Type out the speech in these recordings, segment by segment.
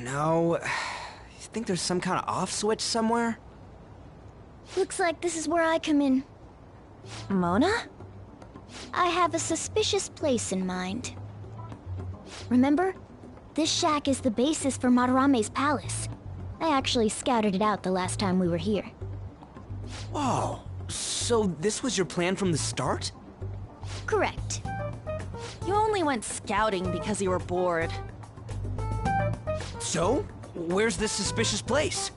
No. You think there's some kind of off switch somewhere? Looks like this is where I come in. Mona? I have a suspicious place in mind. Remember? This shack is the basis for Madarame's palace. I actually scouted it out the last time we were here. Whoa. So this was your plan from the start? Correct. You only went scouting because you were bored. So? Where's this suspicious place?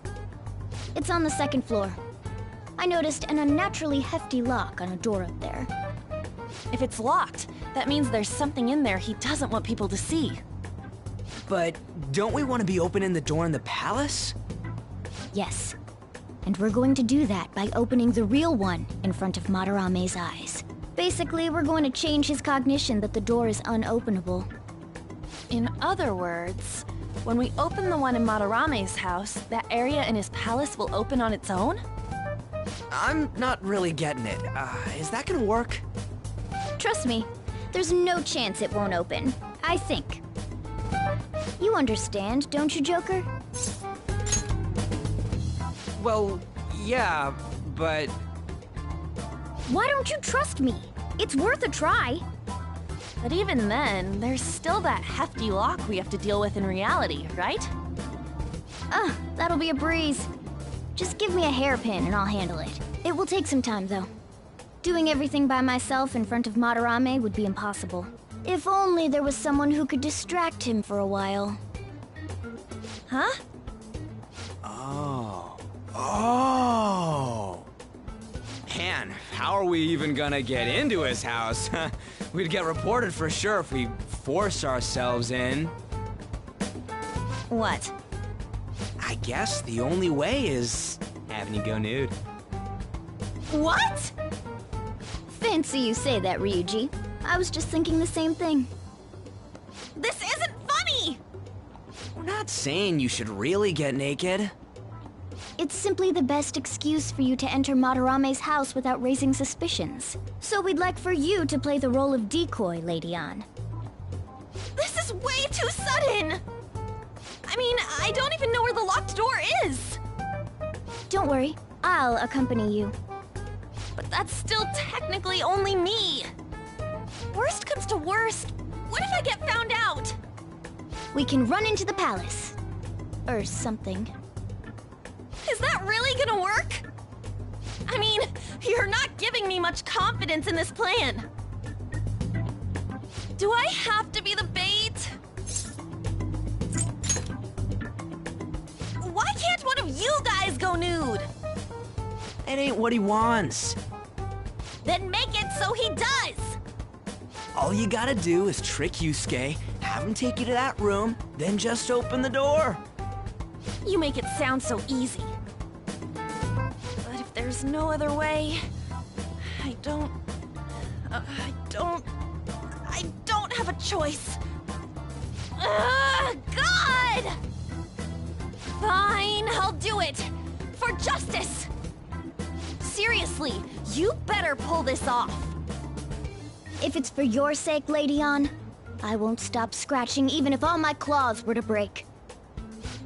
It's on the second floor. I noticed an unnaturally hefty lock on a door up there. If it's locked, that means there's something in there he doesn't want people to see. But don't we want to be opening the door in the palace? Yes. And we're going to do that by opening the real one in front of Madarame's eyes. Basically, we're going to change his cognition that the door is unopenable. In other words, when we open the one in Madarame's house, that area in his palace will open on its own? I'm not really getting it. Is that gonna work? Trust me, there's no chance it won't open. I think. You understand, don't you, Joker? Well, yeah, but... Why don't you trust me? It's worth a try. But even then, there's still that hefty lock we have to deal with in reality, right? That'll be a breeze. Just give me a hairpin and I'll handle it. It will take some time, though. Doing everything by myself in front of Madarame would be impossible. If only there was someone who could distract him for a while. Huh? Oh. Man, how are we even gonna get into his house? We'd get reported for sure if we force ourselves in. What? I guess the only way is having you go nude. What? Fancy you say that, Ryuji. I was just thinking the same thing. This isn't funny! We're not saying you should really get naked. It's simply the best excuse for you to enter Madarame's house without raising suspicions. So we'd like for you to play the role of decoy, Lady Ann. This is way too sudden! I mean, I don't even know where the locked door is! Don't worry, I'll accompany you. But that's still technically only me! Worst comes to worst, what if I get found out? We can run into the palace. Or something. Is that really gonna work? I mean, you're not giving me much confidence in this plan. Do I have to be the bait? Why can't one of you guys go nude? It ain't what he wants. Then make it so he does! All you gotta do is trick Yusuke, have him take you to that room, then just open the door. You make it sound so easy. But if there's no other way, I don't have a choice. Ugh, God! Fine, I'll do it. For justice! Seriously, you better pull this off. If it's for your sake, Lady Ann, I won't stop scratching even if all my claws were to break.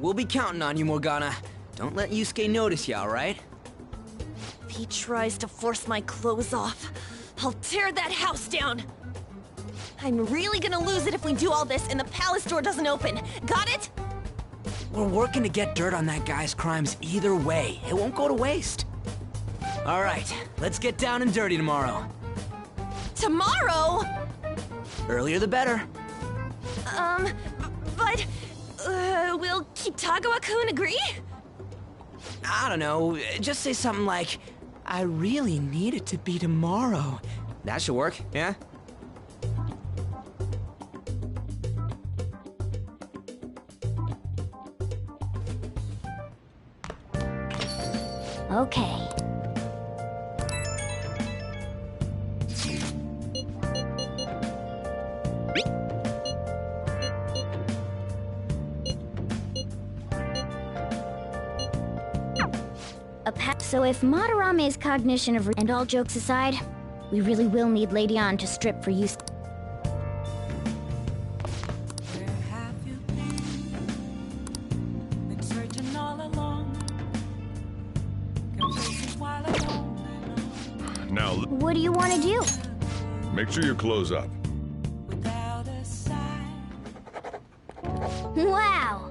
We'll be counting on you, Morgana. Don't let Yusuke notice you, alright? If he tries to force my clothes off, I'll tear that house down. I'm really gonna lose it if we do all this and the palace door doesn't open. Got it? We're working to get dirt on that guy's crimes either way. It won't go to waste. Alright, let's get down and dirty tomorrow. Tomorrow? Earlier the better. But will Kitagawa-kun agree? I don't know, just say something like, I really need it to be tomorrow. That should work, yeah? Okay. So if Madarame's cognition of... And all jokes aside, we really will need Lady Ann to strip for use. Well, What do you want to do? make sure you close up. Wow!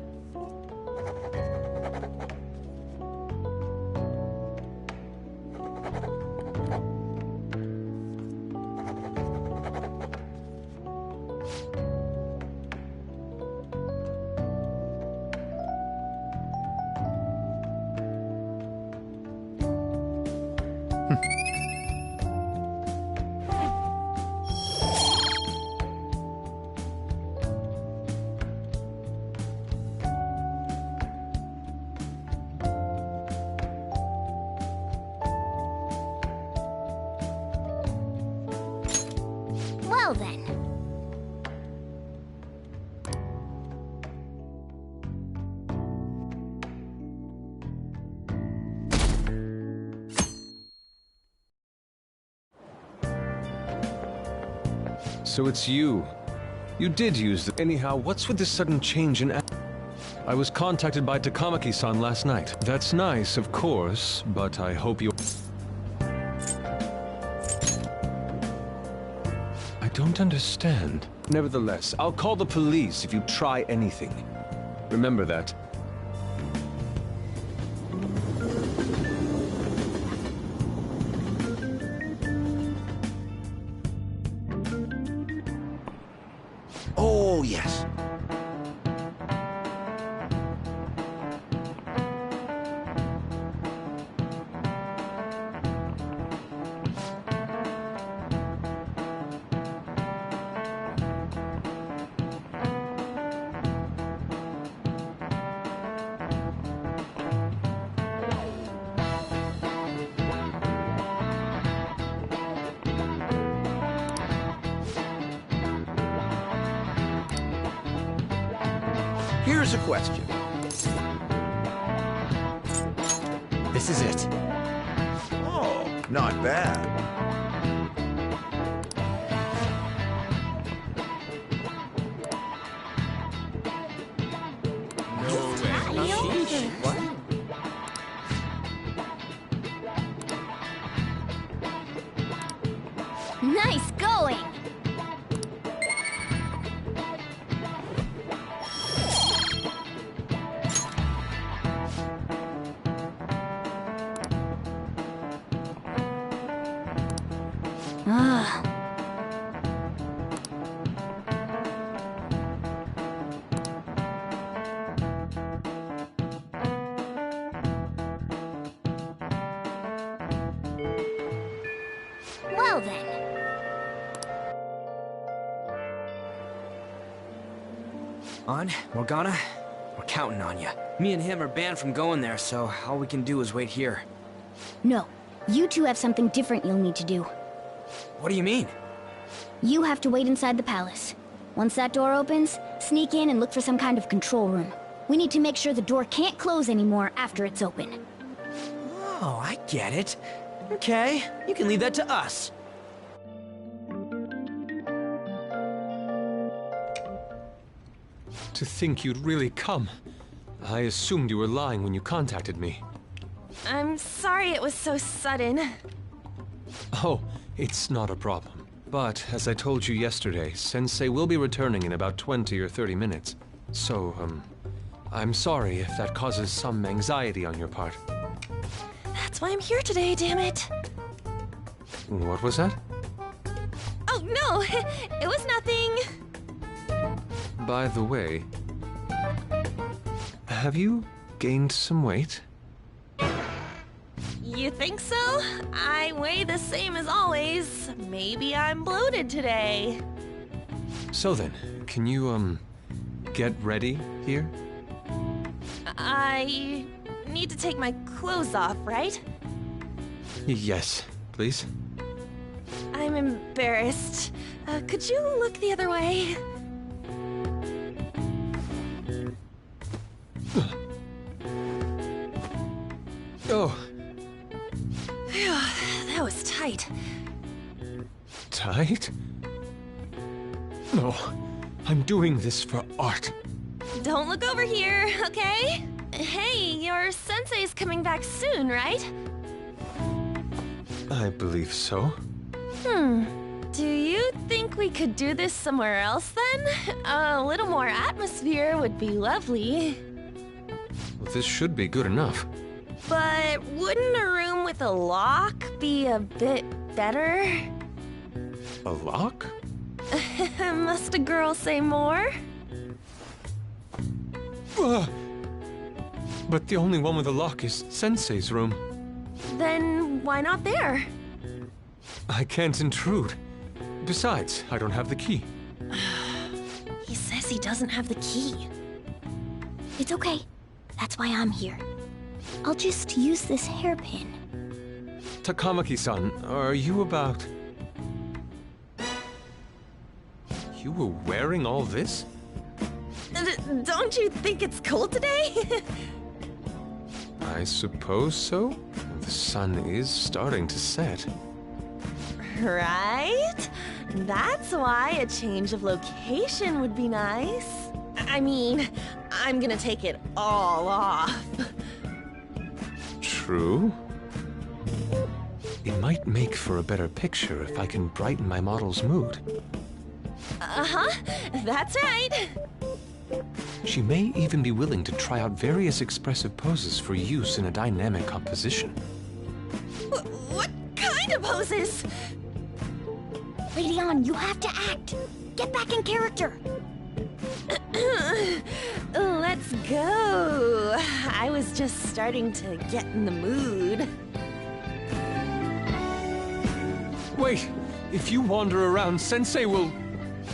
Well then. So it's you. You did use the... Anyhow, what's with this sudden change in... I was contacted by Takamaki-san last night. That's nice, of course, but I hope you... I don't understand. Nevertheless, I'll call the police if you try anything. Remember that. Oh, yes. Here's a question. This is it. Oh, not bad. Nice going! Ah. Well then. On, Morgana? We're counting on you. Me and him are banned from going there, so all we can do is wait here. No. You two have something different you'll need to do. What do you mean? You have to wait inside the palace. Once that door opens, sneak in and look for some kind of control room. We need to make sure the door can't close anymore after it's open. Oh, I get it. Okay, you can leave that to us. To think you'd really come. I assumed you were lying when you contacted me. I'm sorry it was so sudden. Oh, it's not a problem. But, as I told you yesterday, Sensei will be returning in about 20 or 30 minutes. So, I'm sorry if that causes some anxiety on your part. That's why I'm here today, damn it. What was that? Oh, no, it was nothing. By the way, have you gained some weight? You think so? I weigh the same as always. Maybe I'm bloated today. So then, can you, get ready here? I need to take my clothes off, right? Yes, please. I'm embarrassed. Could you look the other way? Oh, Phew, that was tight. tight? No, I'm doing this for art. Don't look over here, okay? Hey, your sensei's coming back soon, right? I believe so. Do you think we could do this somewhere else then? A little more atmosphere would be lovely. Well, this should be good enough. But wouldn't a room with a lock be a bit better? A lock? Must a girl say more? But the only one with a lock is Sensei's room. Then why not there? I can't intrude. Besides, I don't have the key. He says he doesn't have the key. It's okay. That's why I'm here. I'll just use this hairpin. Takamaki-san, are you about... You were wearing all this? Don't you think it's cold today? I suppose so. The sun is starting to set. Right? That's why a change of location would be nice. I mean, I'm gonna take it all off. True. It might make for a better picture if I can brighten my model's mood. Uh-huh, that's right. She may even be willing to try out various expressive poses for use in a dynamic composition. What kind of poses? Radeon, you have to act. Get back in character. Let's go. I was just starting to get in the mood. Wait! If you wander around, Sensei will...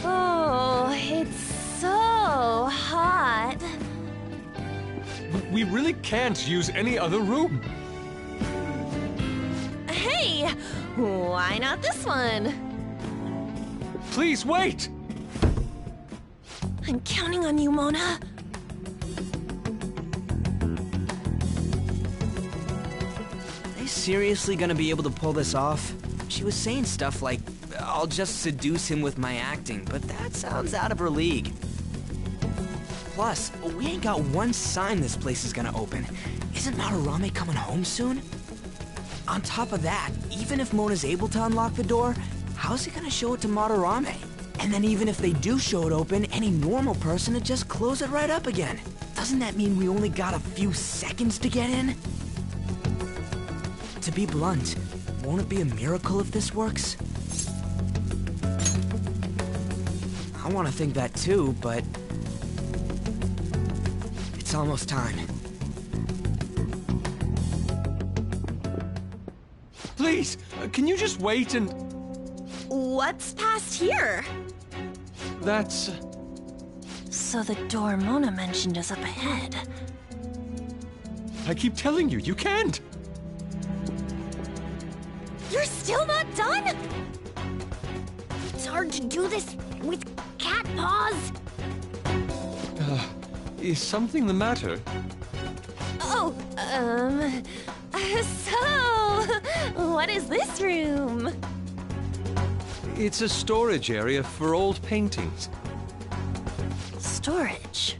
Oh, it's so hot. We really can't use any other room. Hey, why not this one? Please wait! I'm counting on you, Mona. Are they seriously gonna be able to pull this off? She was saying stuff like, I'll just seduce him with my acting, but that sounds out of her league. Plus, we ain't got one sign this place is gonna open. Isn't Madarame coming home soon? On top of that, even if Mona's able to unlock the door, how's he gonna show it to Madarame? And then even if they do show it open, any normal person would just close it right up again. Doesn't that mean we only got a few seconds to get in? To be blunt, won't it be a miracle if this works? I want to think that too, but... it's almost time. Please, can you just wait and... What's past here? That's... So the door Mona mentioned is up ahead. I keep telling you, you can't! You're still not done? It's hard to do this with cat paws. Is something the matter? Oh, so, what is this room? It's a storage area for old paintings. Storage.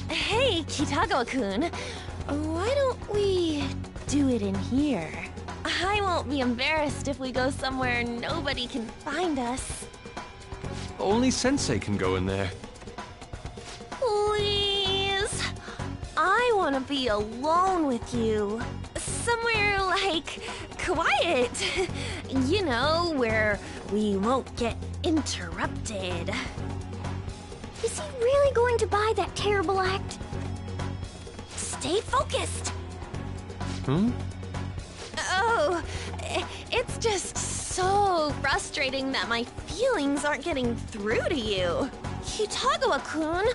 Hey, Kitagawa-kun, why don't we do it in here? I won't be embarrassed if we go somewhere nobody can find us. Only Sensei can go in there. Please. I want to be alone with you. Somewhere like quiet. You know, where we won't get interrupted. Is he really going to buy that terrible act? Stay focused. Hmm? Oh, it's just so frustrating that my feelings aren't getting through to you. Kitagawa-kun,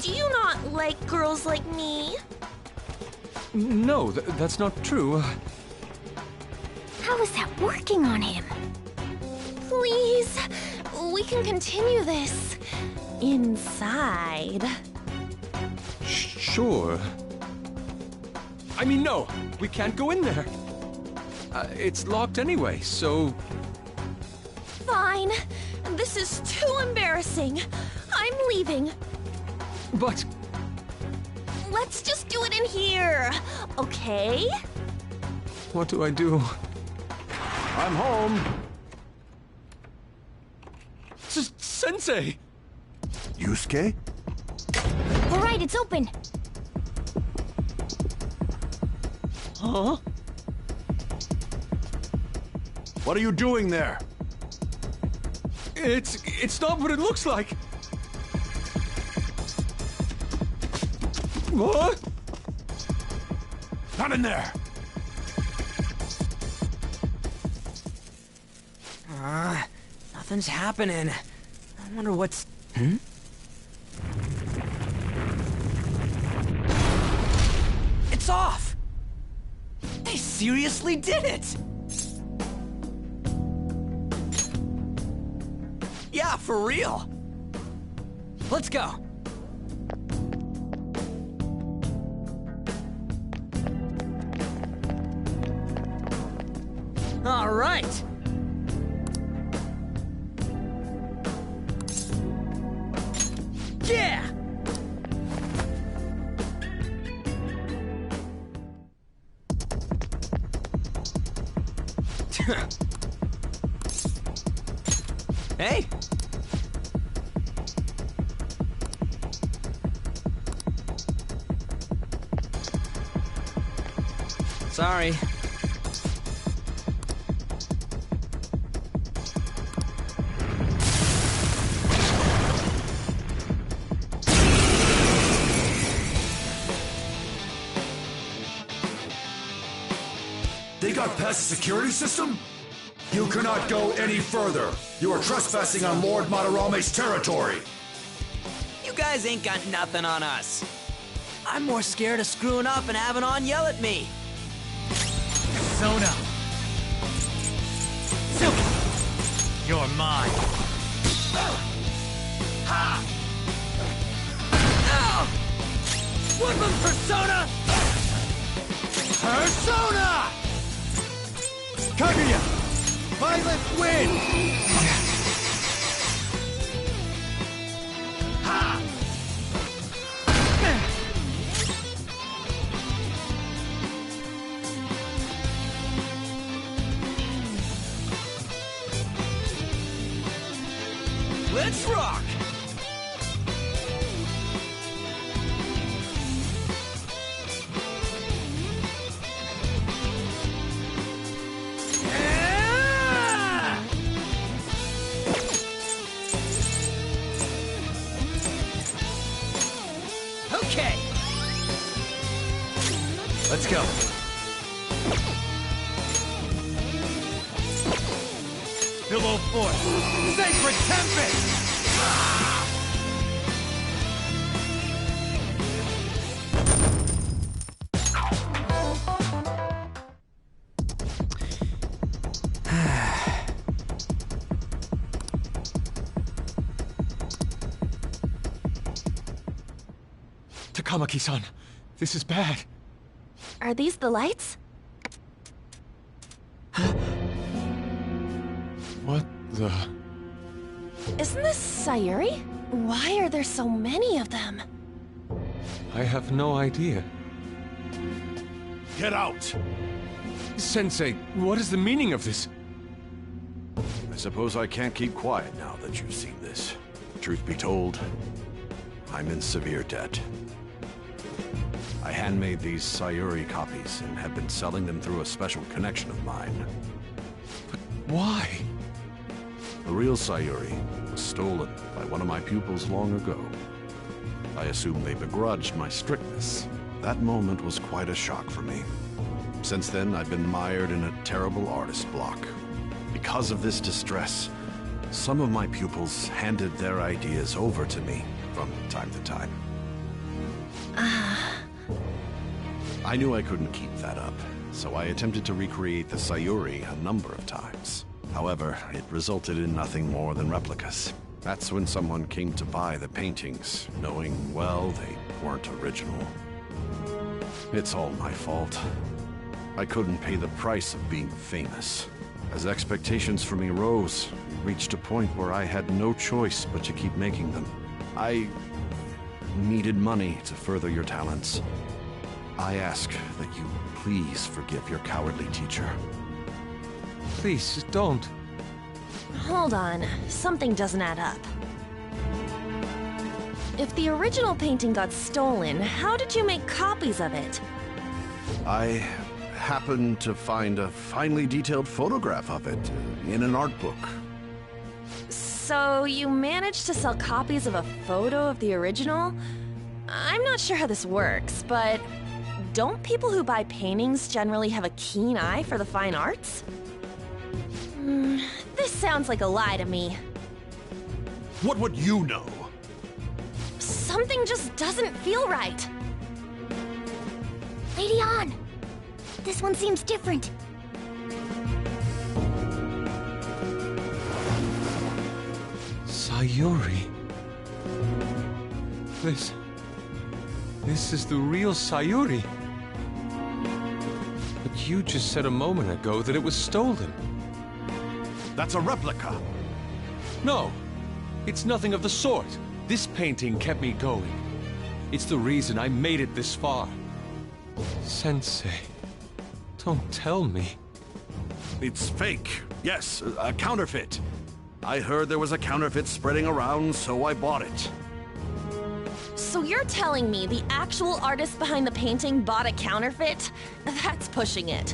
do you not like girls like me? No, that's not true. How is that working on him? Please, we can continue this inside. Sure. I mean, no, we can't go in there. It's locked anyway, so... Fine. This is too embarrassing. I'm leaving. But... Let's just do it in here, okay? what do I do? I'm home. Sensei! Yusuke? All right, it's open. Huh? What are you doing there? It's not what it looks like. What? Not in there. Nothing's happening. I wonder what's... It's off! They seriously did it! Yeah, for real. Let's go. All right. Yeah! Hey! Sorry. They got past the security system? You cannot go any further. You are trespassing on Lord Madarame's territory. You guys ain't got nothing on us. I'm more scared of screwing up and having On yell at me. Sona! Silky! You're mine! Ha! Ow! Woodland Persona! Persona! Kaguya! Violet wind! Ha! Let's rock! Okay. Let's go. Billow Force! Sacred Tempest! Takamaki-san, this is bad. Are these the lights? What the... Isn't this Sayuri? Why are there so many of them? I have no idea. Get out! Sensei, what is the meaning of this? I suppose I can't keep quiet now that you've seen this. Truth be told, I'm in severe debt. I handmade these Sayuri copies and have been selling them through a special connection of mine. Why? The real Sayuri was stolen by one of my pupils long ago. I assume they begrudged my strictness. That moment was quite a shock for me. Since then, I've been mired in a terrible artist block. Because of this distress, some of my pupils handed their ideas over to me from time to time. I knew I couldn't keep that up, so I attempted to recreate the Sayuri a number of times. However, it resulted in nothing more than replicas. That's when someone came to buy the paintings, knowing, well, they weren't original. It's all my fault. I couldn't pay the price of being famous. As expectations for me rose, it reached a point where I had no choice but to keep making them. I needed money to further your talents. I ask that you please forgive your cowardly teacher. Please, don't. Hold on, something doesn't add up. If the original painting got stolen, how did you make copies of it? I happened to find a finely detailed photograph of it in an art book. So you managed to sell copies of a photo of the original? I'm not sure how this works, but don't people who buy paintings generally have a keen eye for the fine arts? This sounds like a lie to me. What would you know? Something just doesn't feel right. Lady An! This one seems different. Sayuri. This is the real Sayuri. But you just said a moment ago that it was stolen. That's a replica. No, it's nothing of the sort. This painting kept me going. It's the reason I made it this far. Sensei, don't tell me. It's fake. Yes, a counterfeit. I heard there was a counterfeit spreading around, so I bought it. So you're telling me the actual artist behind the painting bought a counterfeit? That's pushing it.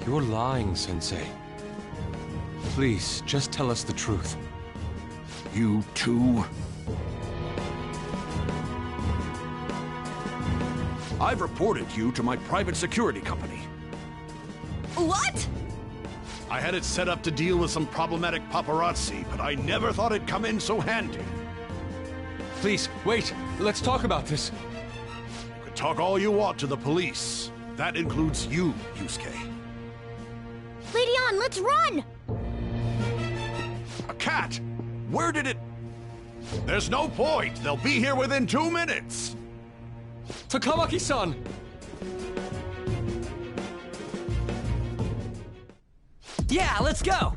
You're lying, Sensei. Please, just tell us the truth. You too? I've reported you to my private security company. What? I had it set up to deal with some problematic paparazzi, but I never thought it'd come in so handy. Please, wait. Let's talk about this. You can talk all you want to the police. That includes you, Yusuke. Lady An, let's run! A cat! Where did it... There's no point. They'll be here within 2 minutes. Takamaki-san! Yeah, let's go!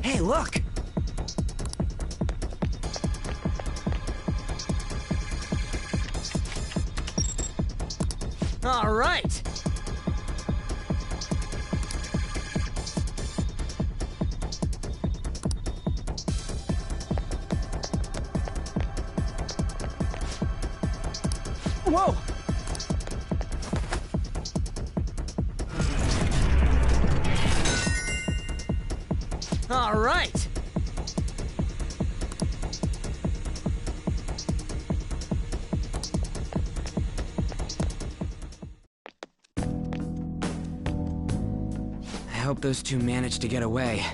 Hey, look! All right! Whoa! All right! I hope those two managed to get away.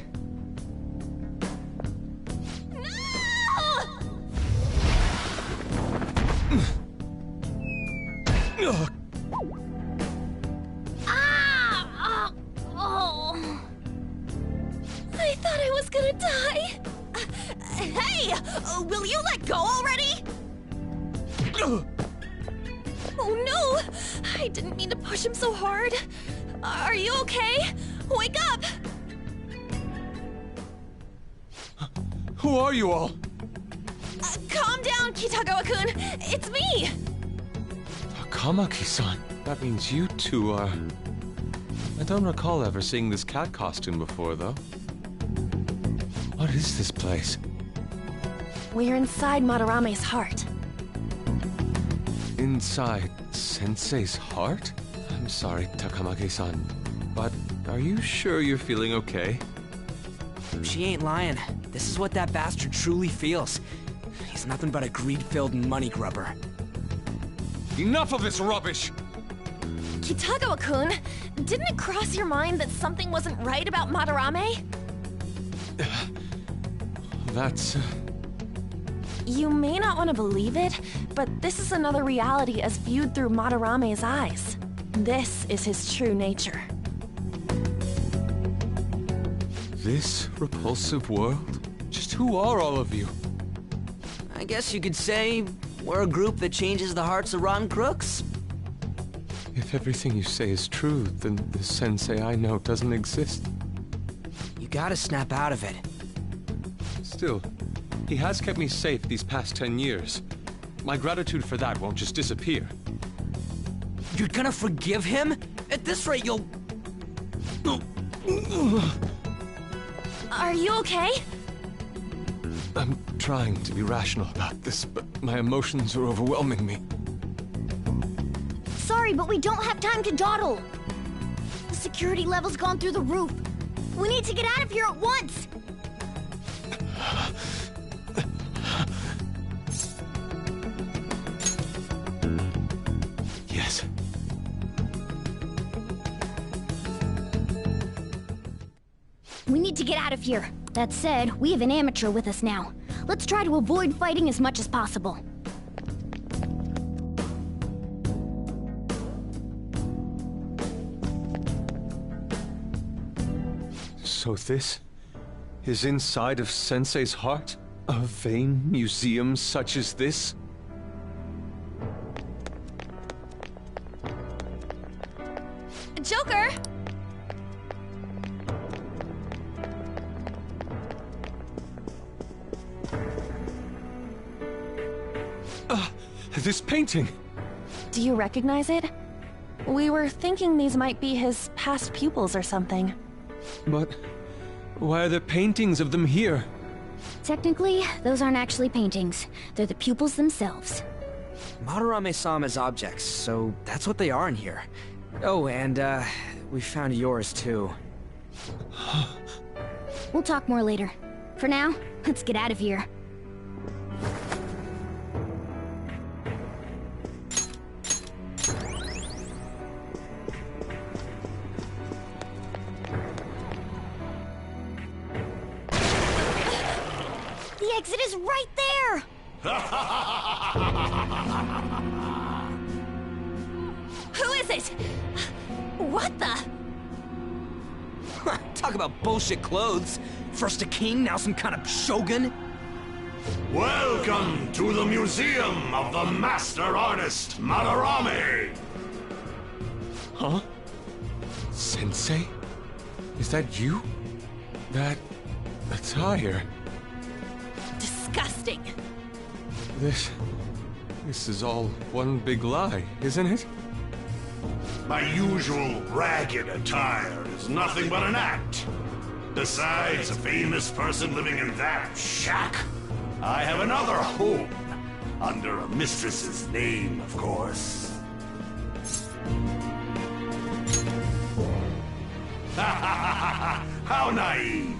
I thought I was gonna die. Hey! Will you let go already? Oh no! I didn't mean to push him so hard. Are you okay? Wake up! Who are you all? Calm down, Kitagawa-kun. It's me! Takamaki-san. That means you two are... I don't recall ever seeing this cat costume before, though. What is this place? We're inside Madarame's heart. Inside Sensei's heart? I'm sorry, Takamaki-san, but are you sure you're feeling okay? She ain't lying. This is what that bastard truly feels. He's nothing but a greed-filled money grubber. Enough of this rubbish! Kitagawa-kun, didn't it cross your mind that something wasn't right about Madarame? That's... You may not want to believe it, but this is another reality as viewed through Madarame's eyes. This is his true nature. This repulsive world? Just who are all of you? I guess you could say we're a group that changes the hearts of rotten crooks. If everything you say is true, then the Sensei I know doesn't exist. You gotta snap out of it. Still, He has kept me safe these past 10 years. My gratitude for that won't just disappear. You're gonna forgive him? At this rate, you'll... Are you okay? I'm trying to be rational about this, but my emotions are overwhelming me. Sorry, but we don't have time to dawdle. The security level's gone through the roof. We need to get out of here at once! Yes. We need to get out of here. That said, we have an amateur with us now. Let's try to avoid fighting as much as possible. So this is inside of Sensei's heart? A vain museum such as this? Joker! This painting! Do you recognize it? We were thinking these might be his past pupils or something. But why are there paintings of them here? Technically, those aren't actually paintings. They're the pupils themselves. Madarame saw them as objects, so that's what they are in here. Oh, and, we found yours, too. We'll talk more later. For now, let's get out of here. The exit is right there! Who is it? What the? Talk about bullshit clothes. First a king, now some kind of shogun? Welcome to the Museum of the Master Artist, Madarame! Huh? Sensei? Is that you? That attire? Disgusting. This is all one big lie, isn't it? My usual ragged attire is nothing but an act. Besides a famous person living in that shack, I have another home. Under a mistress's name, of course. How naive.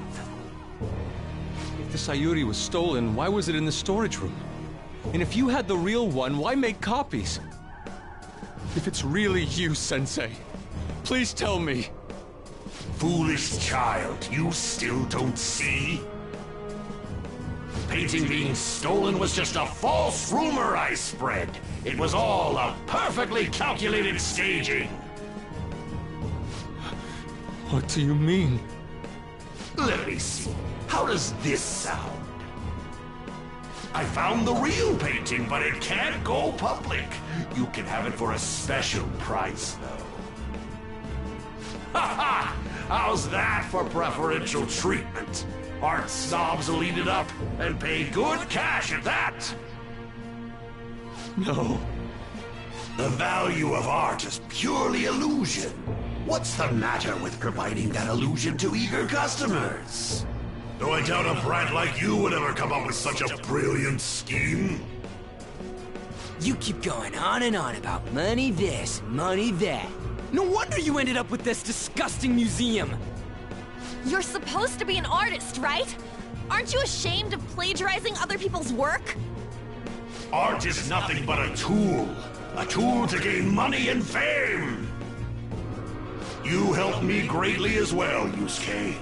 If the Sayuri was stolen, why was it in the storage room? And if you had the real one, why make copies? If it's really you, Sensei, please tell me. Foolish child, you still don't see? The painting being stolen was just a false rumor I spread. It was all a perfectly calculated staging. What do you mean? Let me see. How does this sound? I found the real painting, but it can't go public. You can have it for a special price, though. Ha ha! How's that for preferential treatment? Art snobs will eat it up and pay good cash at that. No. The value of art is purely illusion. What's the matter with providing that illusion to eager customers? Though I doubt a brat like you would ever come up with such a brilliant scheme. You keep going on and on about money this, money that. No wonder you ended up with this disgusting museum. You're supposed to be an artist, right? Aren't you ashamed of plagiarizing other people's work? Art is nothing but a tool to gain money and fame. You helped me greatly as well, Yusuke.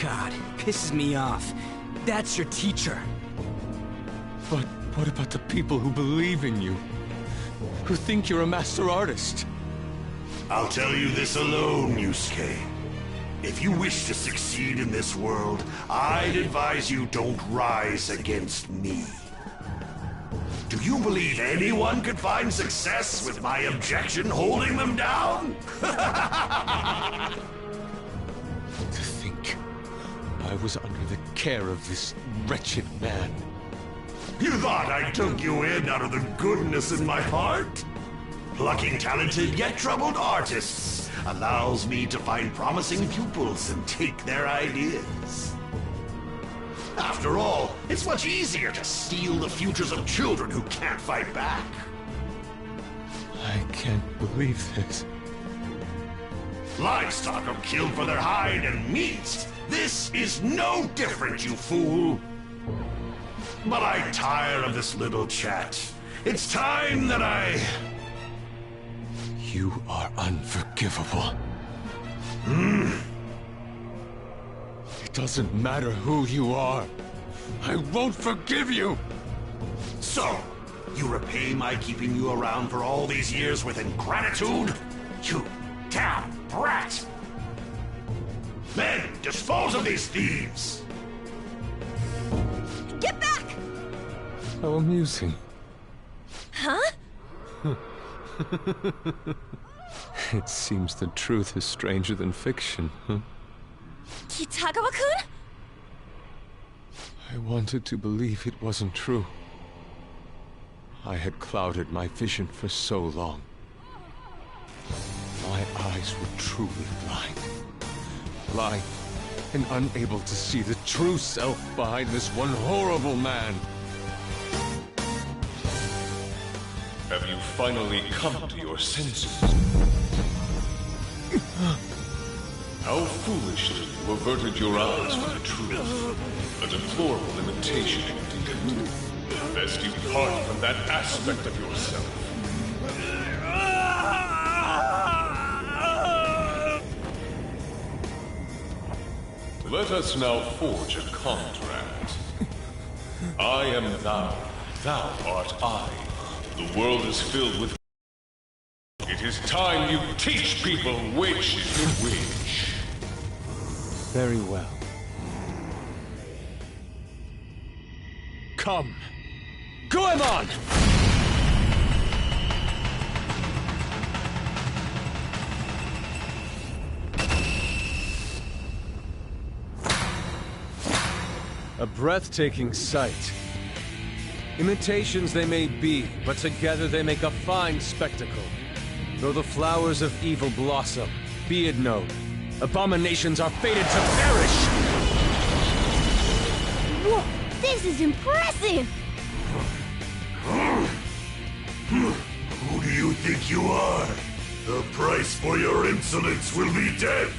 God, pisses me off. That's your teacher. But what about the people who believe in you? Who think you're a master artist? I'll tell you this alone, Yusuke. If you wish to succeed in this world, I'd advise you don't rise against me. Do you believe anyone could find success with my objection holding them down? To think I was under the care of this wretched man. You thought I took you in out of the goodness in my heart? Plucking talented yet troubled artists allows me to find promising pupils and take their ideas. After all, it's much easier to steal the futures of children who can't fight back. I can't believe this. Livestock are killed for their hide and meat. This is no different, you fool. But I tire of this little chat. It's time that I... You are unforgivable. It doesn't matter who you are. I won't forgive you! So, you repay my keeping you around for all these years with ingratitude? You damn brat! Men, dispose of these thieves! Get back! How amusing. Huh? It seems the truth is stranger than fiction, huh? Kitagawa-kun? I wanted to believe it wasn't true. I had clouded my vision for so long. My eyes were truly blind. Blind and unable to see the true self behind this one horrible man. Have you finally come to your senses? How foolishly you averted your eyes from the truth. A deplorable imitation, indeed. Best you part from that aspect of yourself. Let us now forge a contract. I am thou, thou art I. The world is filled with... It is time you teach people which is which. Very well. Come! Goemon! A breathtaking sight. Imitations they may be, but together they make a fine spectacle. Though the flowers of evil blossom, be it known, abominations are fated to perish! Whoa, this is impressive! Who do you think you are? The price for your insolence will be death!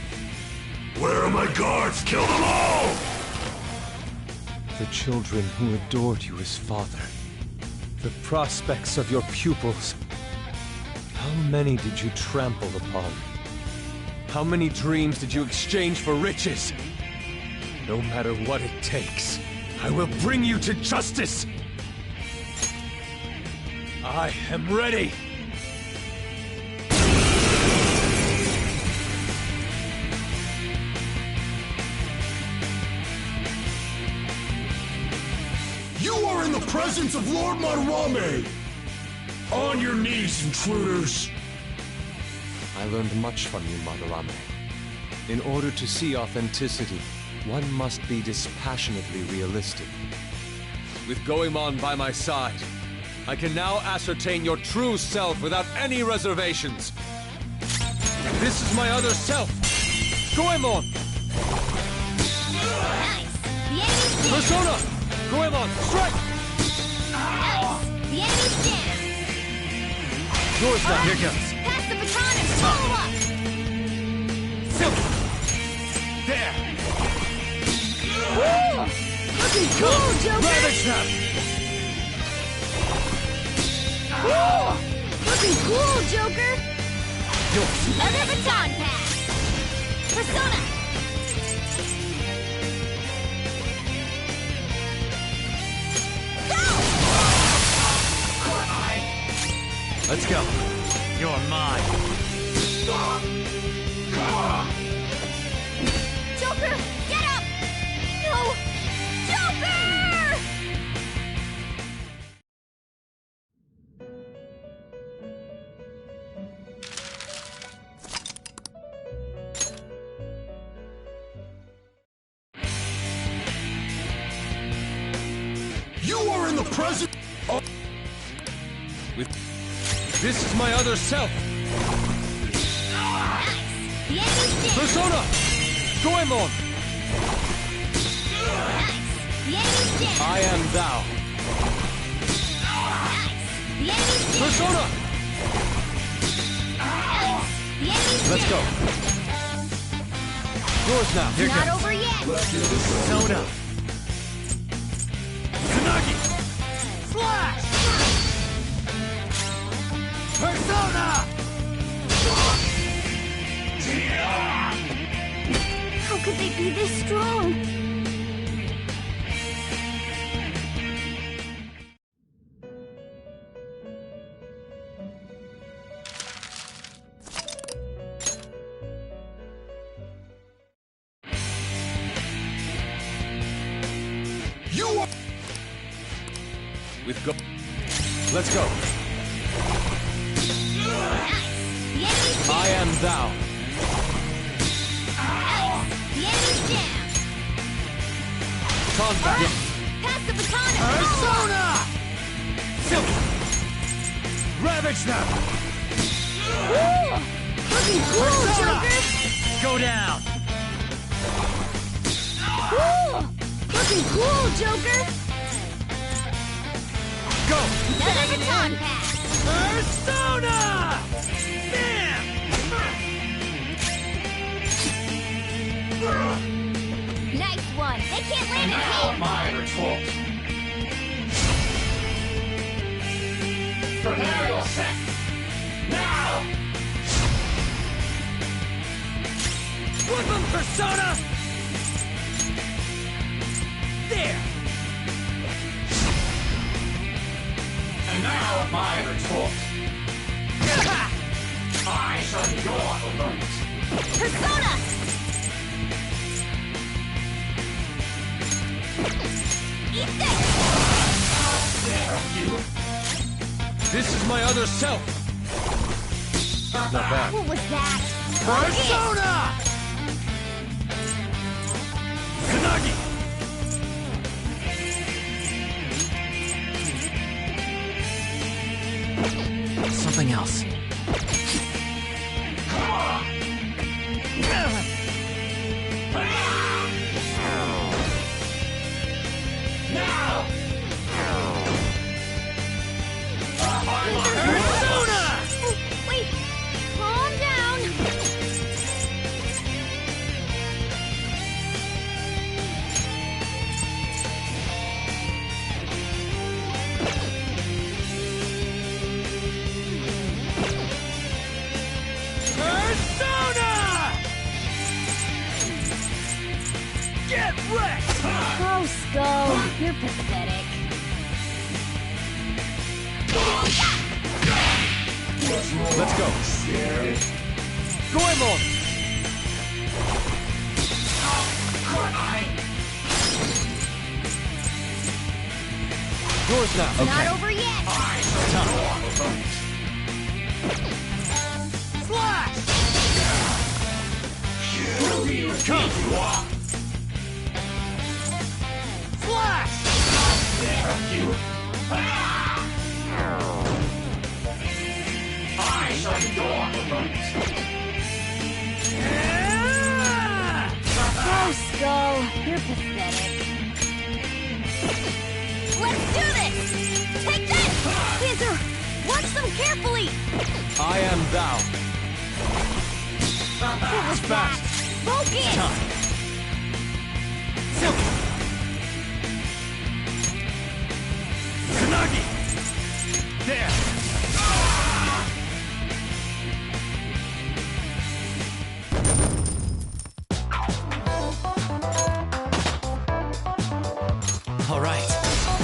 Where are my guards? Kill them all! The children who adored you as father. The prospects of your pupils. How many did you trample upon? How many dreams did you exchange for riches? No matter what it takes, I will bring you to justice! I am ready! You are in the presence of Lord Madarame! On your knees, intruders! I learned much from you, Madarame. In order to see authenticity, one must be dispassionately realistic. With Goemon by my side, I can now ascertain your true self without any reservations. This is my other self, Goemon! Nice! The enemy's down! Persona! Goemon, strike! Nice! The enemy's down! Yours now, here goes. Pass the baton and follow up! There! Woo! Looking cool, Joker! Ravage them! Woo! Looking cool, Joker! Other baton pass! Persona! Let's go. You're mine. Joker, get up! No! Joker! the present. This is my other self. The enemy's dead. Persona! Goemon! The enemy's dead. I am thou. The enemy's dead. Persona! The enemy's Let's dead. go. Yours now. Here Not comes. over yet. Persona! Tsunagi! Slash! Persona! How could they be this strong? You are... With go. Let's go. The enemy's dead. I am thou. The enemy's down. Contact. Pass the baton. Persona! Ravage them! Ooh, looking cool, Persona! Joker. Go down! Ooh, looking cool, Joker. Go! Another baton pass. Persona! Bam! Nice one. They can't land it here. my retort. Prepare yourself. Now! Flip him, Persona! There! And now my retort. I shall be your opponent. Persona. Eat this. This is my other self. Not bad. What was that? Persona! Tsunagi! Something else. Now! Persona! Wait, calm down. Persona! Get wrecked! Oh, Skull, you're pathetic. Let's go. Goemon! Yours now. Not over yet. Slash! Come! Slash! I shall be your opponent. Yeah! Oh, Skull, you're pathetic. Let's do this! Take that! Panzer, watch them carefully! I am thou. What was that? Focus! Tsunagi! There! All right,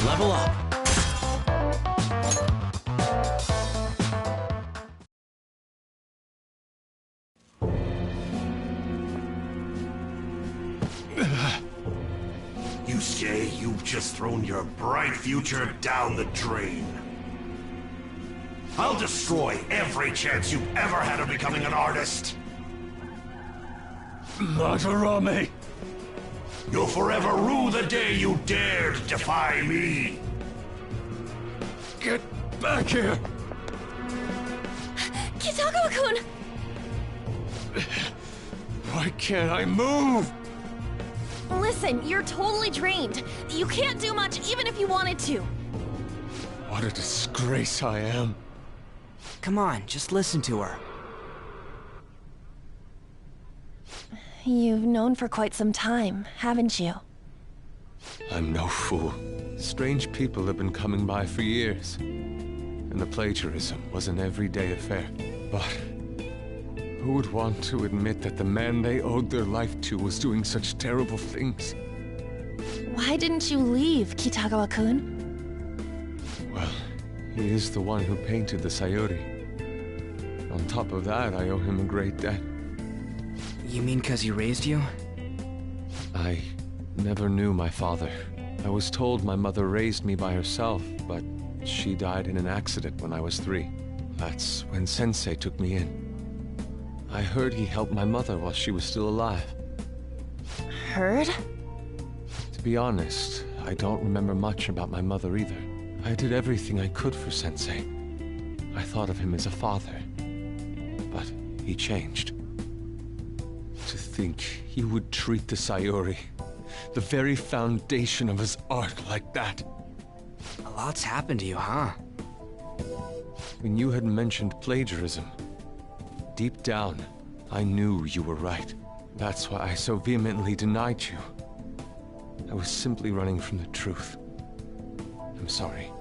level up. You say you've just thrown your bright future down the drain. I'll destroy every chance you've ever had of becoming an artist. Madarame! You'll forever rue the day you dared defy me. Get back here! Kitagawa-kun! Why can't I move? Listen, you're totally drained. You can't do much even if you wanted to. What a disgrace I am. Come on, just listen to her. You've known for quite some time, haven't you? I'm no fool. Strange people have been coming by for years. And the plagiarism was an everyday affair. But who would want to admit that the man they owed their life to was doing such terrible things? Why didn't you leave, Kitagawa-kun? Well, he is the one who painted the Sayuri. On top of that, I owe him a great debt. You mean 'cause he raised you? I never knew my father. I was told my mother raised me by herself, but she died in an accident when I was 3. That's when Sensei took me in. I heard he helped my mother while she was still alive. Heard? To be honest, I don't remember much about my mother either. I did everything I could for Sensei. I thought of him as a father. But he changed. To think he would treat the Sayuri, the very foundation of his art, like that. A lot's happened to you, huh? When you had mentioned plagiarism, deep down, I knew you were right. That's why I so vehemently denied you. I was simply running from the truth. I'm sorry.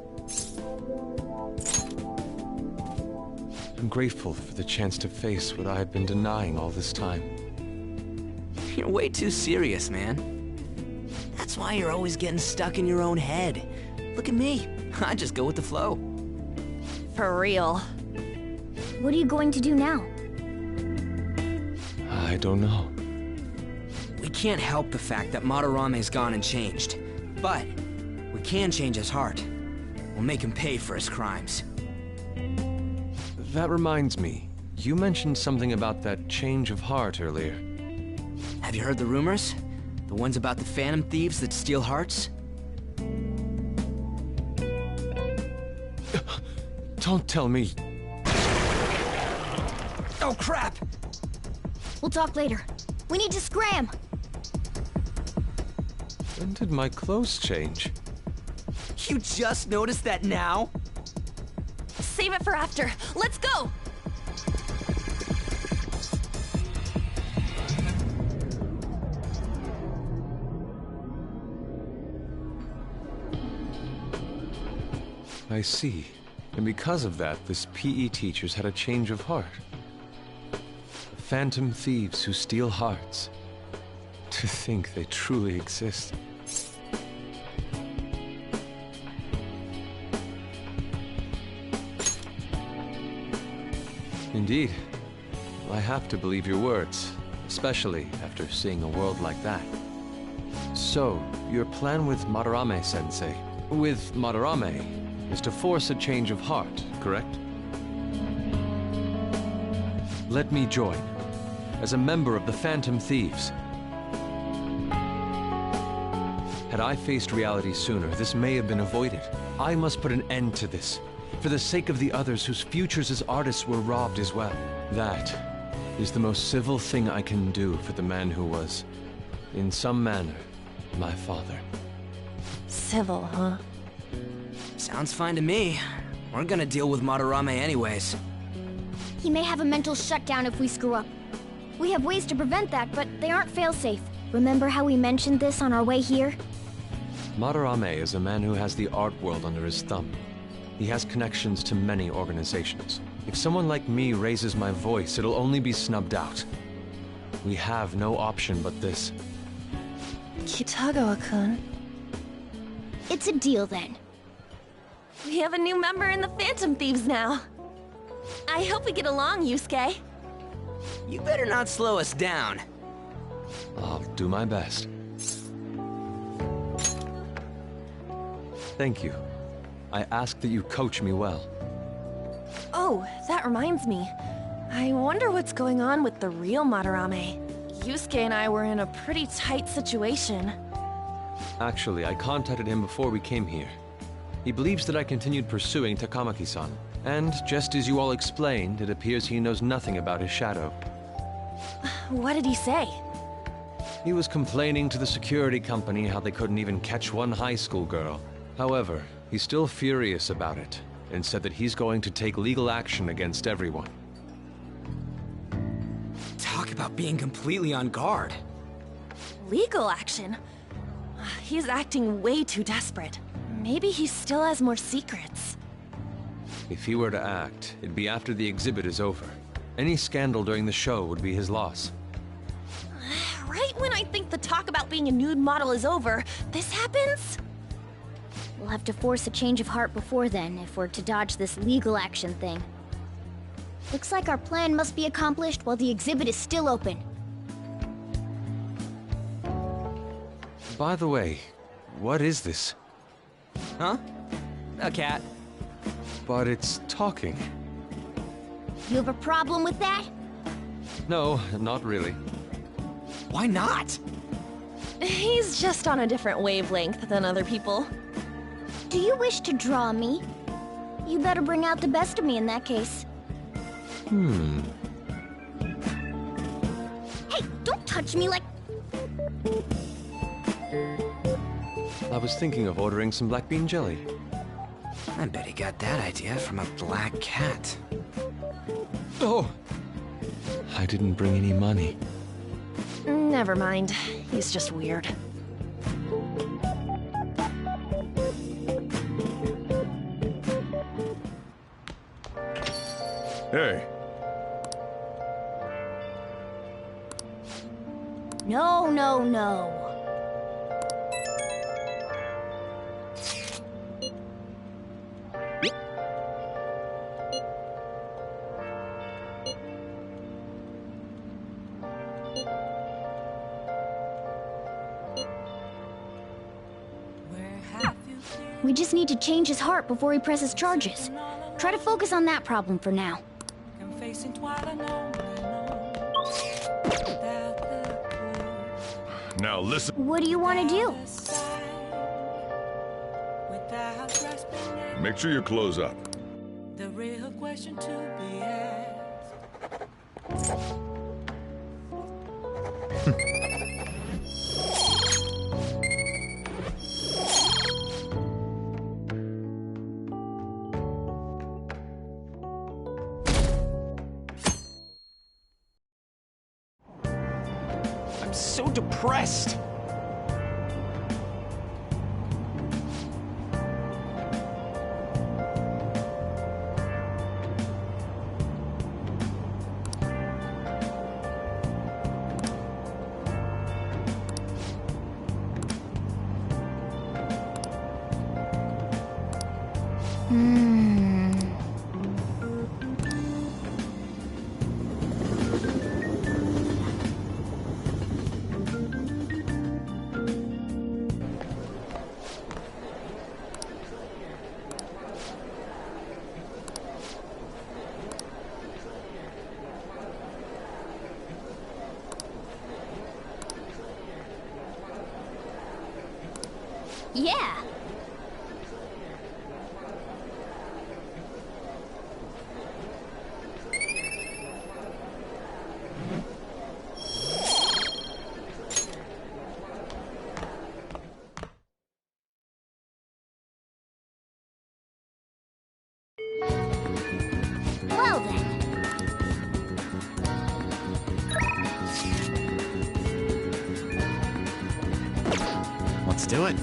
I'm grateful for the chance to face what I had been denying all this time. You're way too serious, man. That's why you're always getting stuck in your own head. Look at me. I just go with the flow. For real. What are you going to do now? I don't know. We can't help the fact that Madarame's gone and changed. But we can change his heart. We'll make him pay for his crimes. That reminds me. You mentioned something about that change of heart earlier. Have you heard the rumors? The ones about the phantom thieves that steal hearts? Don't tell me. Oh, crap! We'll talk later. We need to scram! When did my clothes change? You just noticed that now? Save it for after. Let's go! I see. And because of that, this PE teacher's had a change of heart. Phantom thieves who steal hearts. To think they truly exist. Indeed. I have to believe your words, especially after seeing a world like that. So, your plan with Madarame-sensei, with Madarame, is to force a change of heart, correct? Let me join, as a member of the Phantom Thieves. Had I faced reality sooner, this may have been avoided. I must put an end to this, for the sake of the others whose futures as artists were robbed as well. That is the most civil thing I can do for the man who was, in some manner, my father. Civil, huh? Sounds fine to me. We're gonna deal with Madarame anyways. He may have a mental shutdown if we screw up. We have ways to prevent that, but they aren't fail-safe. Remember how we mentioned this on our way here? Madarame is a man who has the art world under his thumb. He has connections to many organizations. If someone like me raises my voice, it'll only be snubbed out. We have no option but this. Kitagawa-kun. It's a deal then. We have a new member in the Phantom Thieves now. I hope we get along, Yusuke. You better not slow us down. I'll do my best. Thank you. I ask that you coach me well. Oh, that reminds me. I wonder what's going on with the real Madarame. Yusuke and I were in a pretty tight situation. Actually, I contacted him before we came here. He believes that I continued pursuing Takamaki-san. And just as you all explained, it appears he knows nothing about his shadow. What did he say? He was complaining to the security company how they couldn't even catch one high school girl. However, he's still furious about it, and said that he's going to take legal action against everyone. Talk about being completely on guard. Legal action? He's acting way too desperate. Maybe he still has more secrets. If he were to act, it'd be after the exhibit is over. Any scandal during the show would be his loss. Right when I think the talk about being a nude model is over, this happens? We'll have to force a change of heart before then if we're to dodge this legal action thing. Looks like our plan must be accomplished while the exhibit is still open. By the way, what is this? Huh? A cat. But it's talking. You have a problem with that? No, not really. Why not? He's just on a different wavelength than other people. Do you wish to draw me? You better bring out the best of me in that case. Hey, don't touch me like... I was thinking of ordering some black bean jelly. I bet he got that idea from a black cat. Oh! I didn't bring any money. Never mind. He's just weird. Hey, No, no, no. We just need to change his heart before he presses charges. Try to focus on that problem for now. now listen. What do you want to do? Make sure your clothes up. The real question to be asked. I'm so depressed. Yeah. Well then. Let's do it.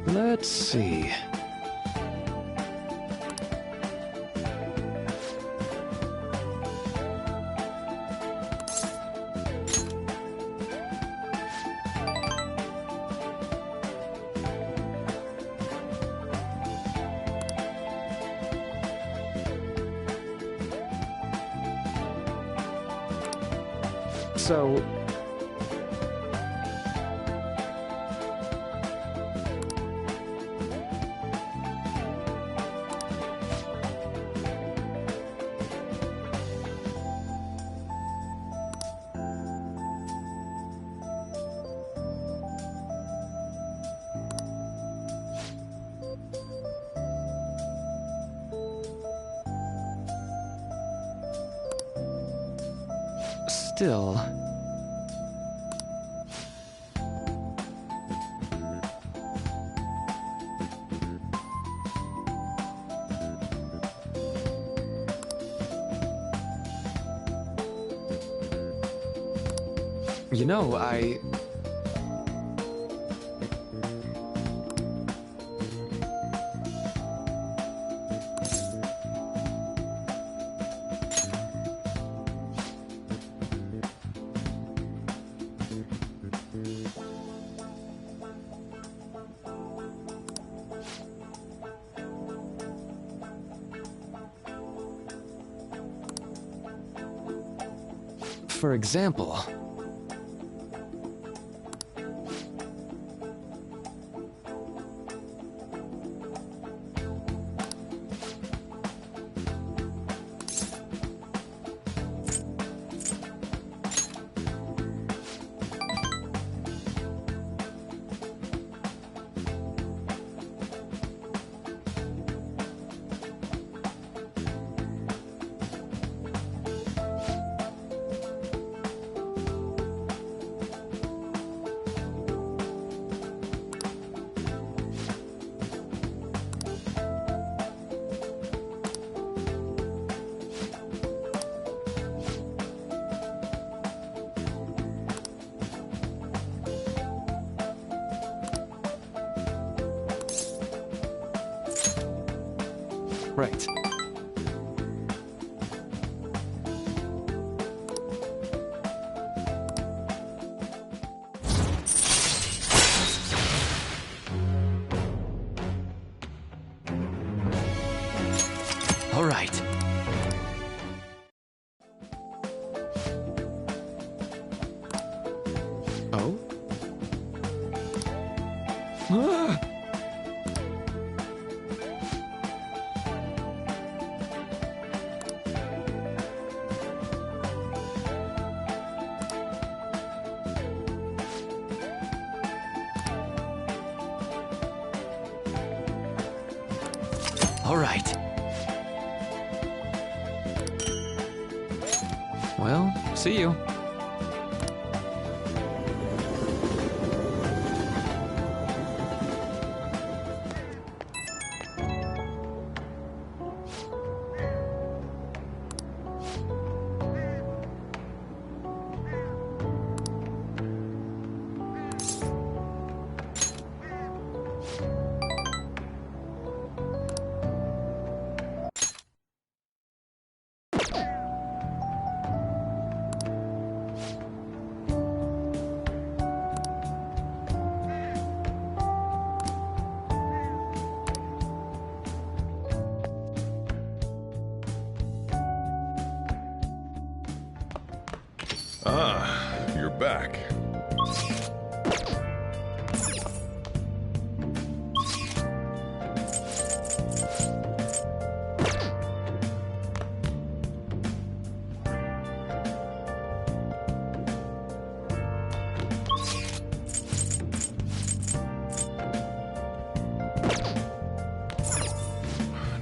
Let's see. So... Still... You know, For example... Right. All right. Oh? Ah! All right. Well, see you. Ah, you're back.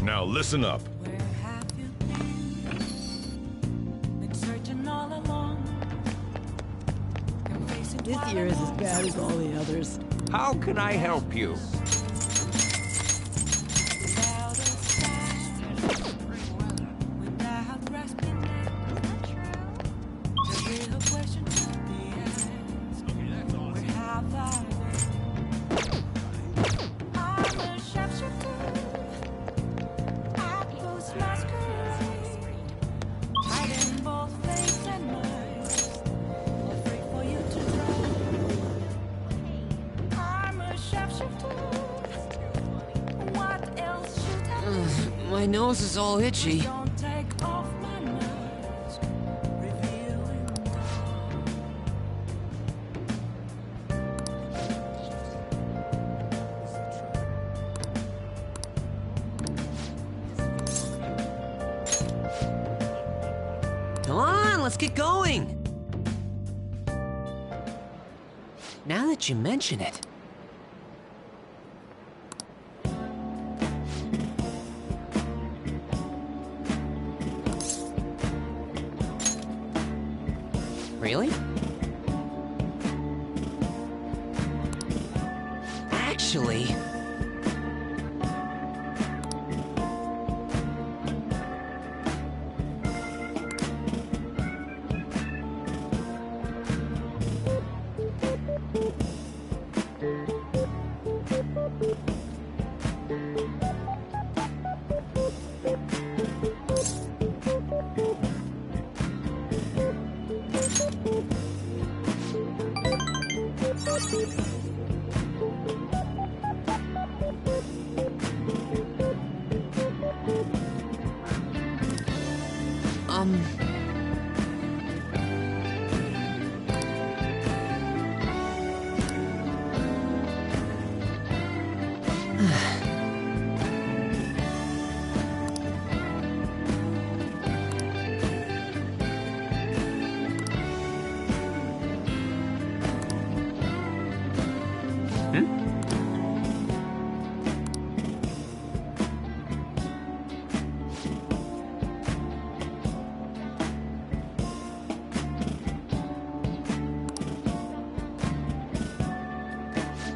Now listen up. Where have you been? Been searching all along. This year is as bad as all the others. How can I help you? Without a sign, without grasping it. The real question to be asked. Where have I been? What else should I My nose is all itchy. don't take off my mask, revealing Come on, let's get going. Now that you mention it. Really? Actually...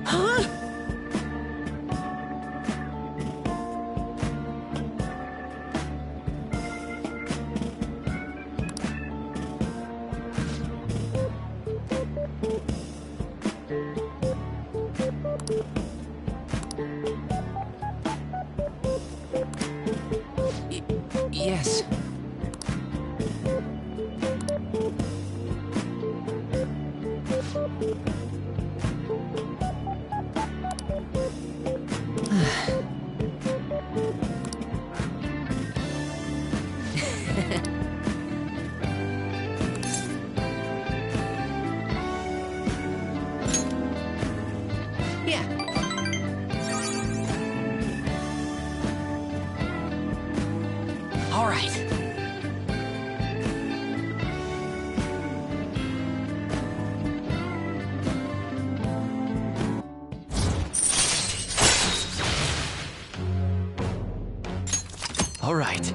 Huh? Yes. Yeah. All right. All right.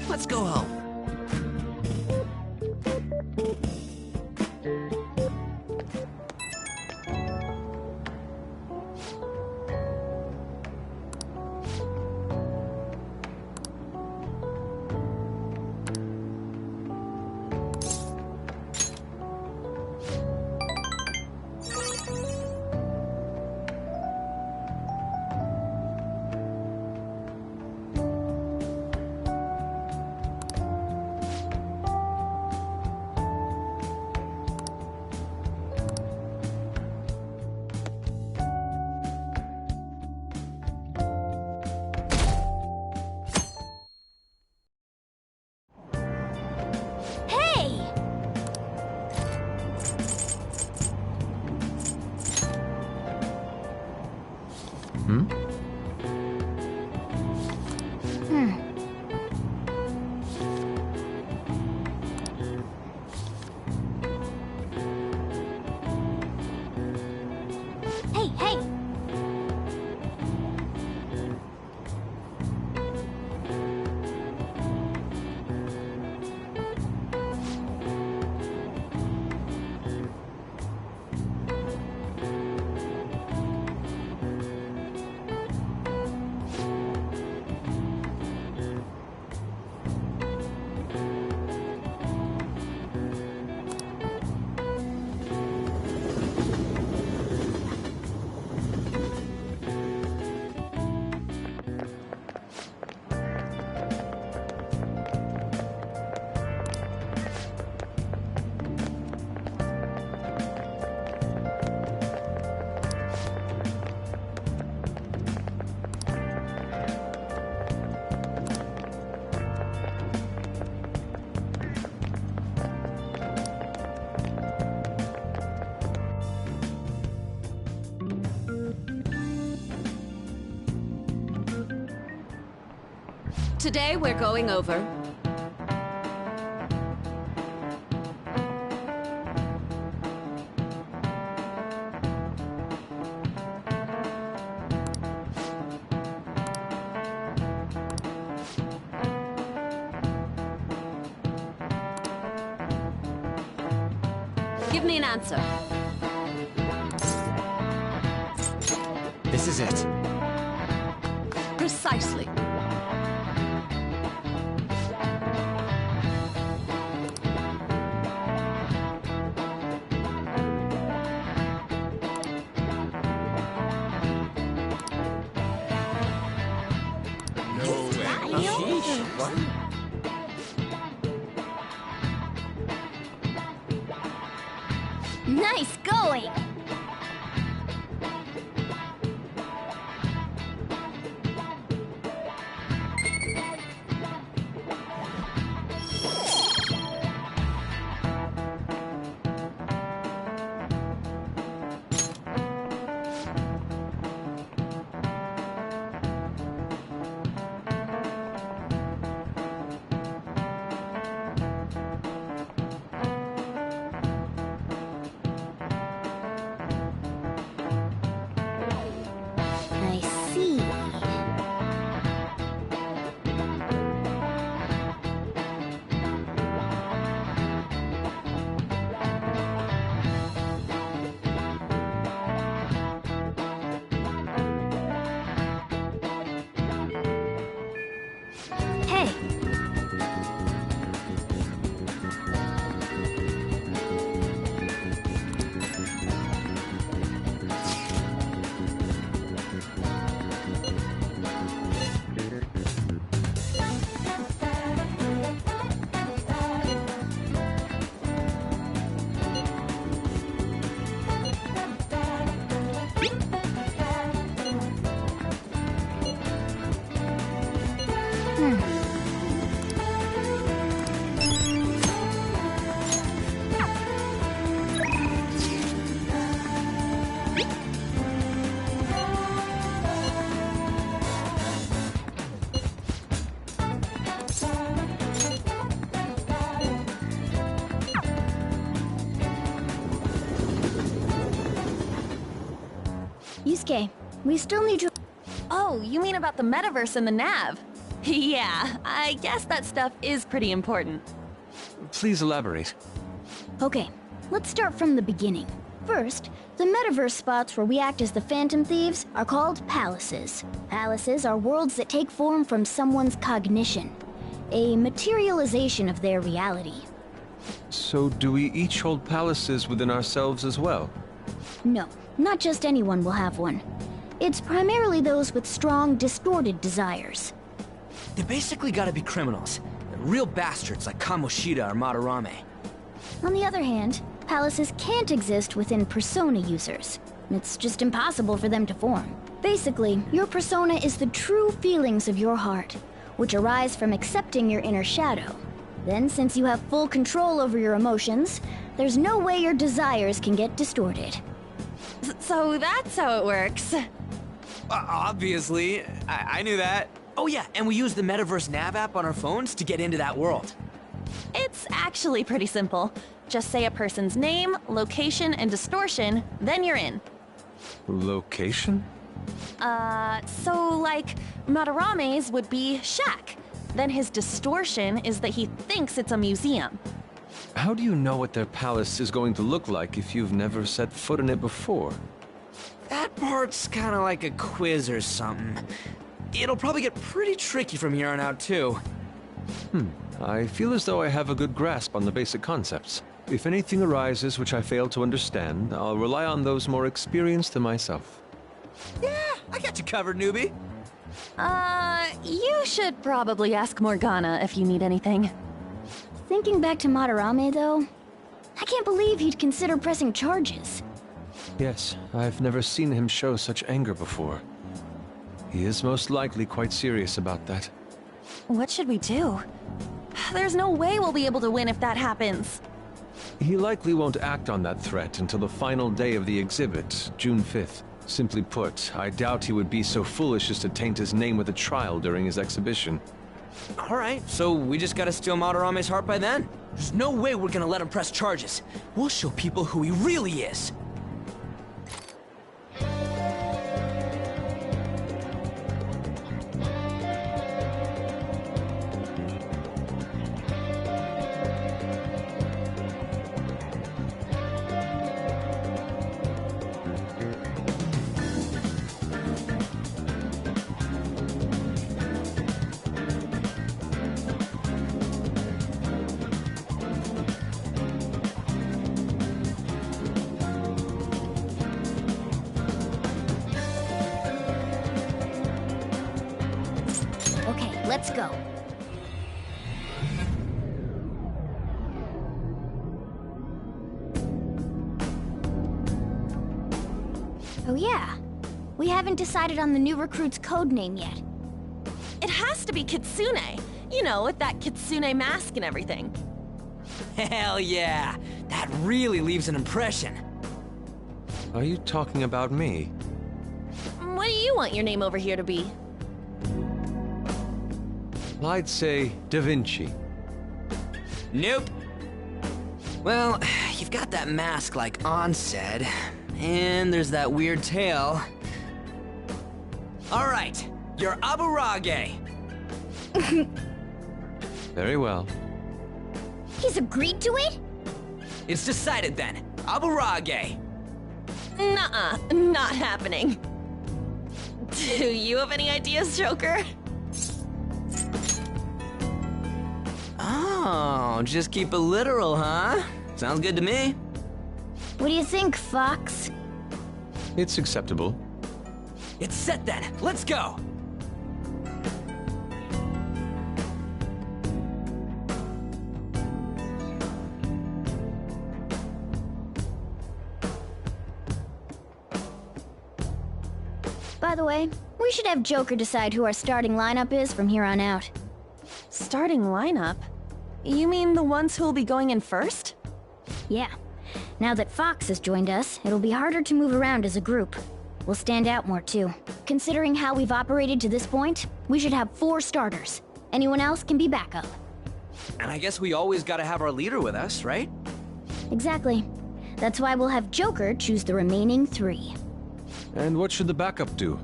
Let's go home. Hey! Hey, hey! Today we're going over... Give me an answer. This is it. Precisely. Nice going! I see. Hey. Yusuke, we still need to... Oh, you mean about the metaverse and the nav? Yeah, I guess that stuff is pretty important. Please elaborate. Okay, let's start from the beginning. First, the metaverse spots where we act as the Phantom Thieves are called palaces. Palaces are worlds that take form from someone's cognition, a materialization of their reality. So do we each hold palaces within ourselves as well? No, not just anyone will have one. It's primarily those with strong, distorted desires. They basically gotta be criminals. Real bastards like Kamoshida or Madarame. On the other hand, palaces can't exist within persona users. It's just impossible for them to form. Basically, your persona is the true feelings of your heart, which arise from accepting your inner shadow. Then, since you have full control over your emotions, there's no way your desires can get distorted. So that's how it works. Obviously. I knew that. Oh yeah, and we use the Metaverse Nav app on our phones to get into that world. It's actually pretty simple. Just say a person's name, location, and distortion, then you're in. Location? So like, Madarame's would be shack. Then his distortion is that he thinks it's a museum. How do you know what their palace is going to look like if you've never set foot in it before? That part's kinda like a quiz or something. It'll probably get pretty tricky from here on out, too. I feel as though I have a good grasp on the basic concepts. If anything arises which I fail to understand, I'll rely on those more experienced than myself. Yeah, I got you covered, newbie. You should probably ask Morgana if you need anything. Thinking back to Madarame, though, I can't believe he'd consider pressing charges. Yes, I've never seen him show such anger before. He is most likely quite serious about that. What should we do? There's no way we'll be able to win if that happens. He likely won't act on that threat until the final day of the exhibit, June 5th. Simply put, I doubt he would be so foolish as to taint his name with a trial during his exhibition. Alright, so we just gotta steal Madarame's heart by then. There's no way we're gonna let him press charges. We'll show people who he really is. Okay, let's go. Oh yeah, we haven't decided on the new recruit's code name yet. It has to be Kitsune. You know, with that Kitsune mask and everything. Hell yeah! That really leaves an impression. Are you talking about me? What do you want your name over here to be? I'd say Da Vinci. Nope. Well, you've got that mask like On said, and there's that weird tail. Alright, you're Aburage. Very well. He's agreed to it? It's decided then. Aburage. Nuh-uh, not happening. Do you have any ideas, Joker? Oh, just keep it literal, huh? Sounds good to me. What do you think, Fox? It's acceptable. It's set then. Let's go. By the way, we should have Joker decide who our starting lineup is from here on out. Starting lineup? You mean the ones who'll be going in first? Yeah. Now that Fox has joined us, it'll be harder to move around as a group. We'll stand out more too. Considering how we've operated to this point, we should have 4 starters. Anyone else can be backup. And I guess we always gotta have our leader with us, right? Exactly. That's why we'll have Joker choose the remaining 3. And what should the backup do?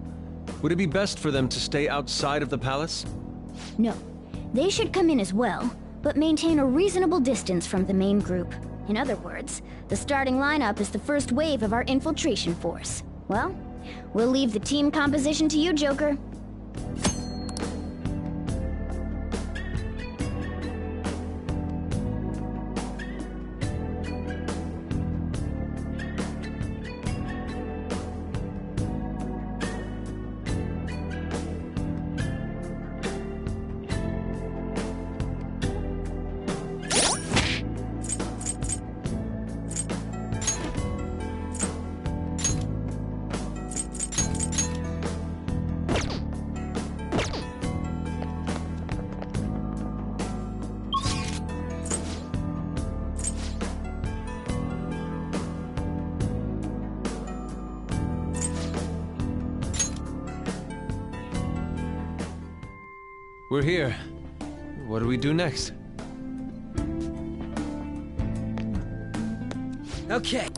Would it be best for them to stay outside of the palace? No. They should come in as well, but maintain a reasonable distance from the main group. In other words, the starting lineup is the first wave of our infiltration force. Well, we'll leave the team composition to you, Joker. We're here. What do we do next? Okay.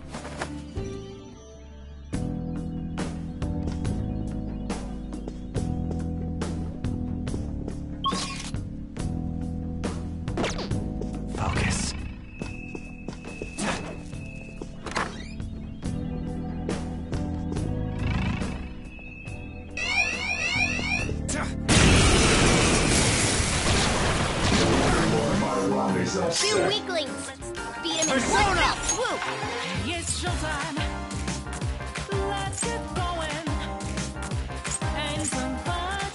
Focus. You weaklings! Beat him in one fell swoop! It's showtime. Let's get going. And some fun.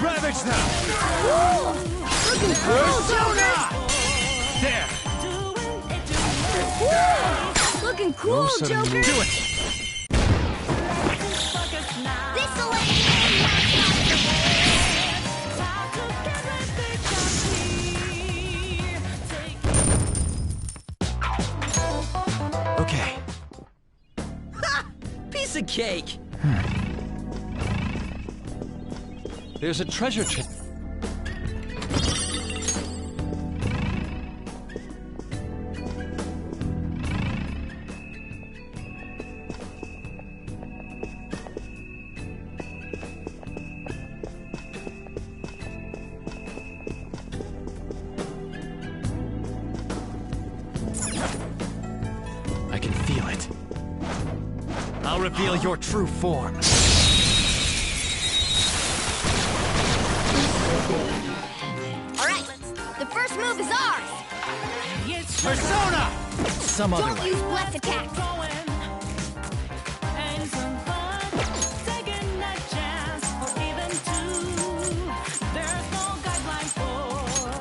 Ravage them! Looking cool, Joker! There! Woo! Looking cool, sudden Joker! moves. Do it! This'll let you Okay. Ha! Piece of cake! There's a treasure chest. I'll reveal your true form. Alright, the first move is ours! Persona! Some other Don't way. use blessed attacks!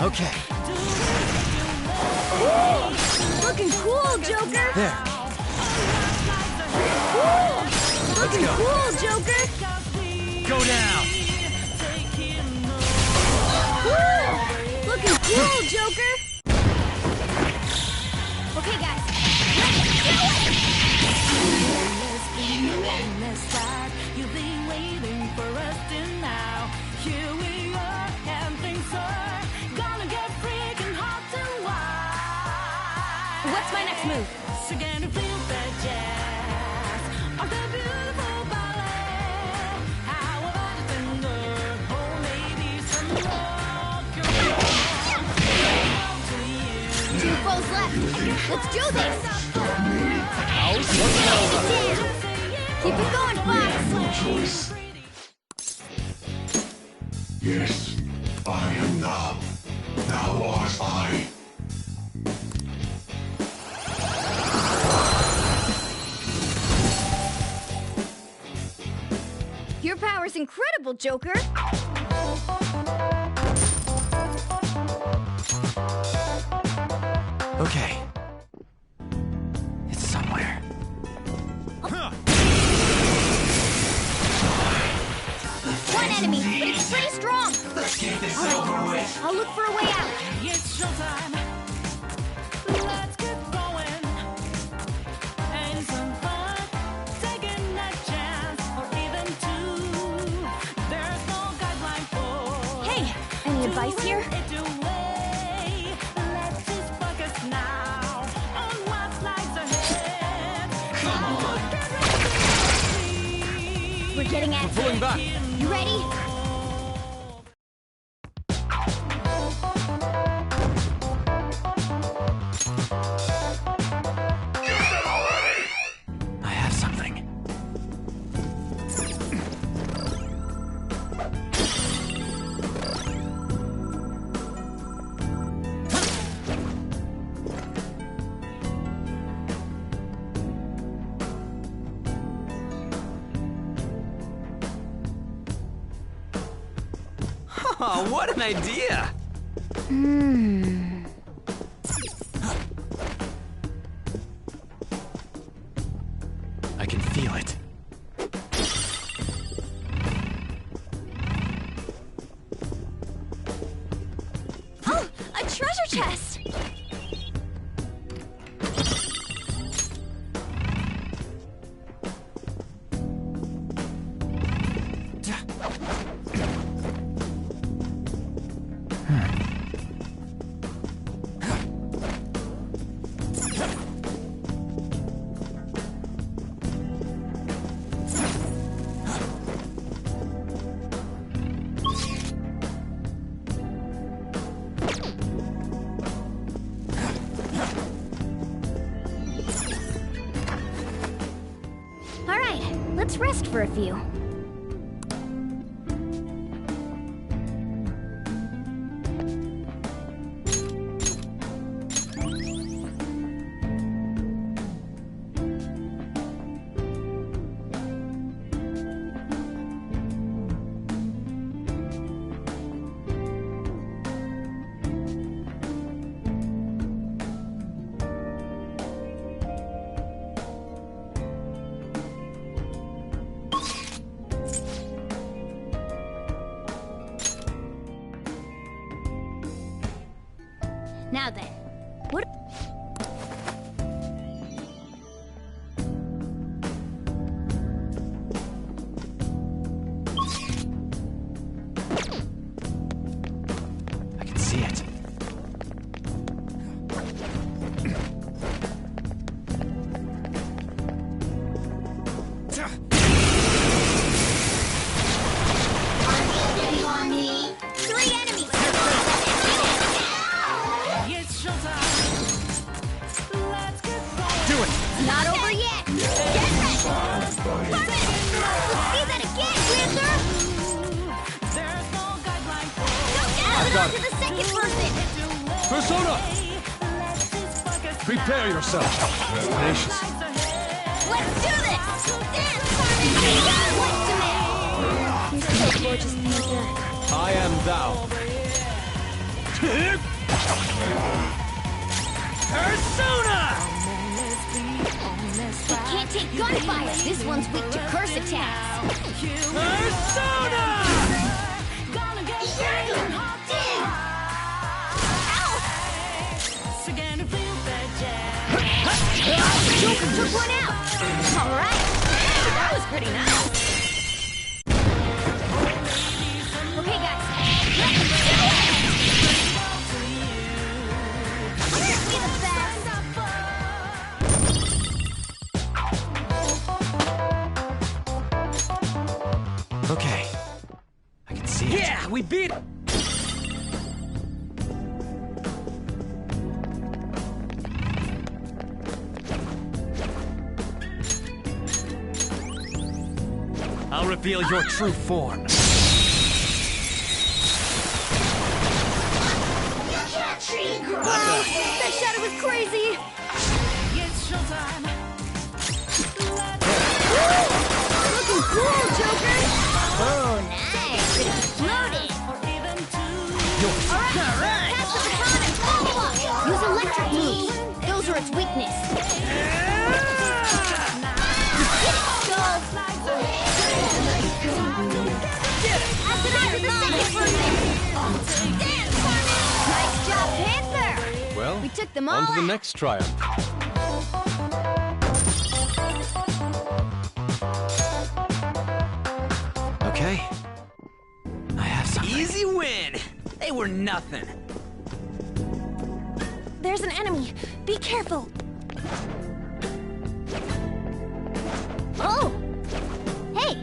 Okay, Looking cool, Joker! there. Looking go. cool, Joker! Go down. Looking cool, Joker! Okay, guys, let's do it! You've been waiting for us till now. Here we are, and things are gonna get freaking hot and wild. What's my next move? So can you feel the jazz of the beautiful ballet? How about a tender, oh maybe some rock and roll to you? 2 foes left. Let's do this! Keep it going, Fox! Yes, I am thou. Thou art I. Your power's incredible, Joker! Okay. It's somewhere. One enemy, but it's pretty strong! Let's get this over with. I'll look for a way out. It's showtime. Let's get going. And some fun. Taking a chance, or even two. There's no guideline for. Hey, any advice here? It your way. Let's just focus now on what lies ahead. Come on. We're getting at Pulling back. You ready? I have something. Oh, what an idea! I can feel it. Oh, a treasure chest! Alright, let's rest for a few. Now then, what... I can see it. Three enemies! It's Got to it. the second person! Persona! Prepare yourself. Tenacious. Let's do this! Dance, Carmen! What's to me? You're so gorgeous, Panther. I am thou. Persona! It can't take gunfire. This one's weak to curse attacks. Persona! Joker took one out. All right. That was pretty nice. Okay, guys. Let's do it! Here's me the best. Okay. I can see it. Yeah, we beat it! I'll reveal your true form. That shadow was crazy. Looking cool, Joker. Oh, nice. It exploded. All right. Pass the baton and follow up. Use electric moves. Those are its weakness. Nice job, Panther! Well, We took them all on to the out. next triumph. Okay. I have something. Easy win! They were nothing. There's an enemy. Be careful. Oh! Hey!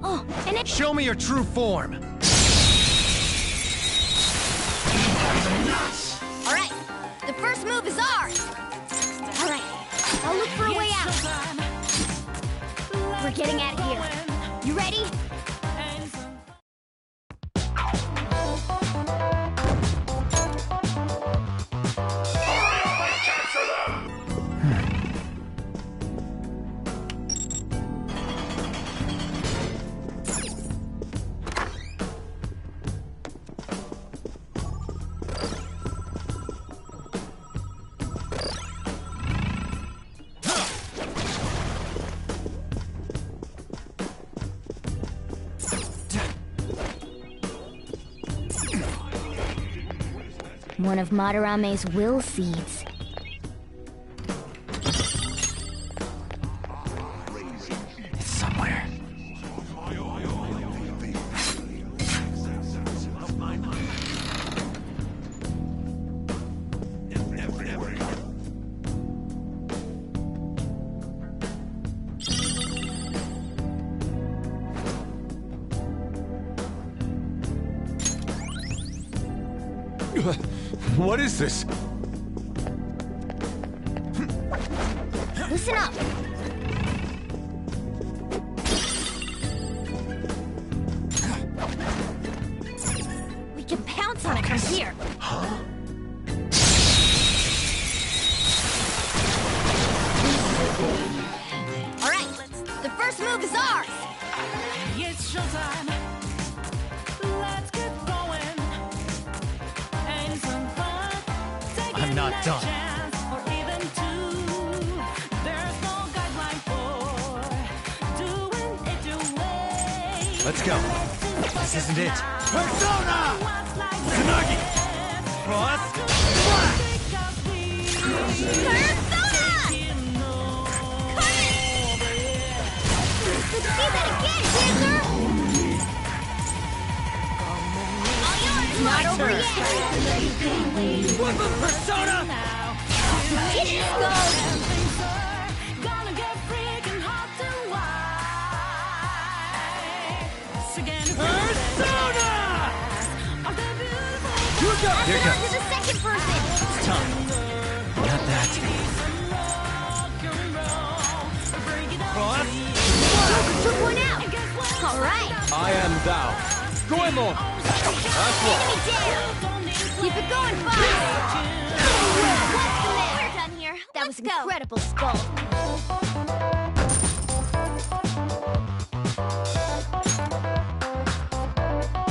Oh, and it... Show me your true form. All right, the first move is ours. All right, I'll look for a way out. We're getting out of here. You ready? One of Madarame's will seeds. It's somewhere. What is this? Listen up. We can pounce on it from here. All right, the first move is ours. It's showtime. Let's get going. Ain't some fun. I'm not done. Or even two. There's no guideline for doing it your way. Let's go. This isn't it. Persona! Tsunagi! Cross! Persona! Let's see that again, Panther! All yours, not over yet! What the Persona? Let's go! Gonna get freaking hot and wild. the second person! It's tough. Not that. Joker took one out! Alright! I am thou. Goemon! That's one. Enemy down! Keep it going, Fox! What's the matter? We're done here. That Let's was go. incredible, Skull.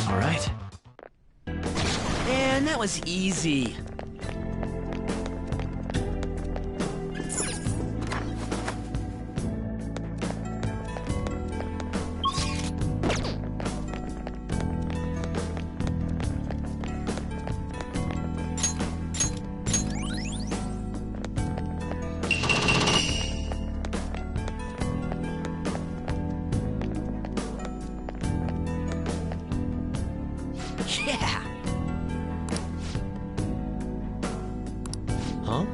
All right. And that was easy. Yeah. Huh?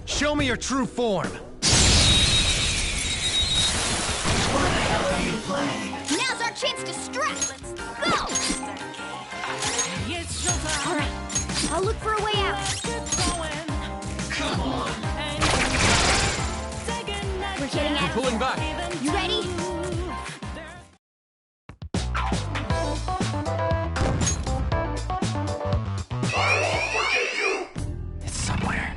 Show me your true form. Now's our chance to strike! Go! Alright, I'll look for a way out. We're getting out. Pulling back. You ready? It's somewhere.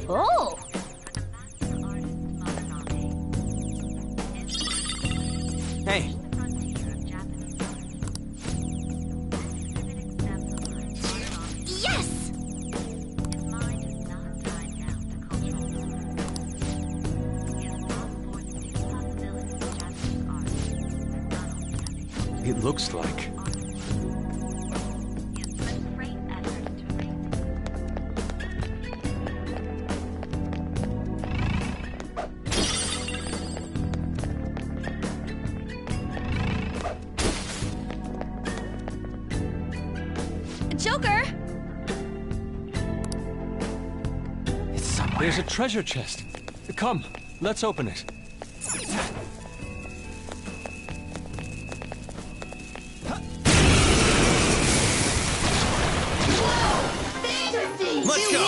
Oh! Hey. Yes! It looks like. Joker! It's somewhere. There's a treasure chest. Come, let's open it. Let's go.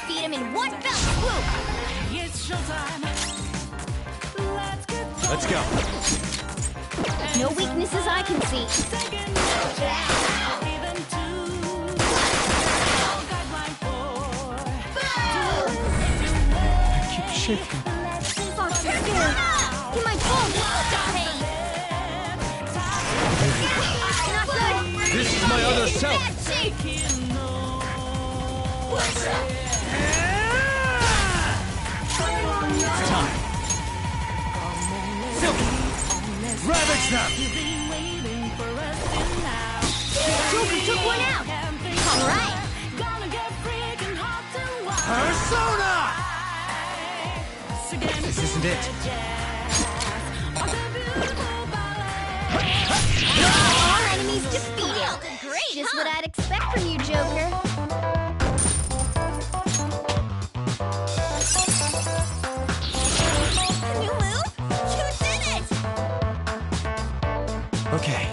Beat him in one fell swoop! Let's go. No weaknesses I can see. I keep shaking. Fox, you're scared. He might fall. Not good. This is my other self. Bad shape. It's time. Silky. Ravage them. Joker took one out. All right. Persona! This isn't it. Our enemies defeated. Great, Just huh? what I'd expect from you, Joker. New move? You did it! Okay.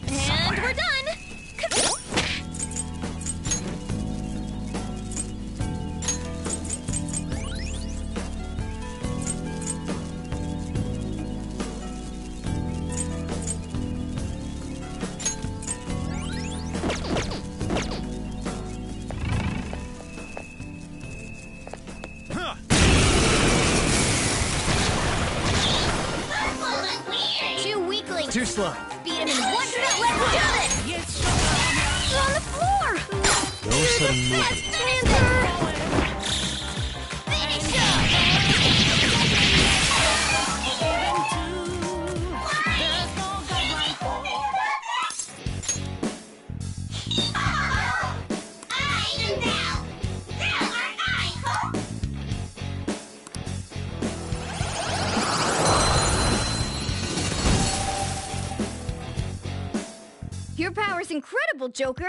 And we're done! Two weaklings. Too slow. Beat him in one fell. Let's do this. You're on the floor. No sudden movement. Finish him. power's incredible, Joker.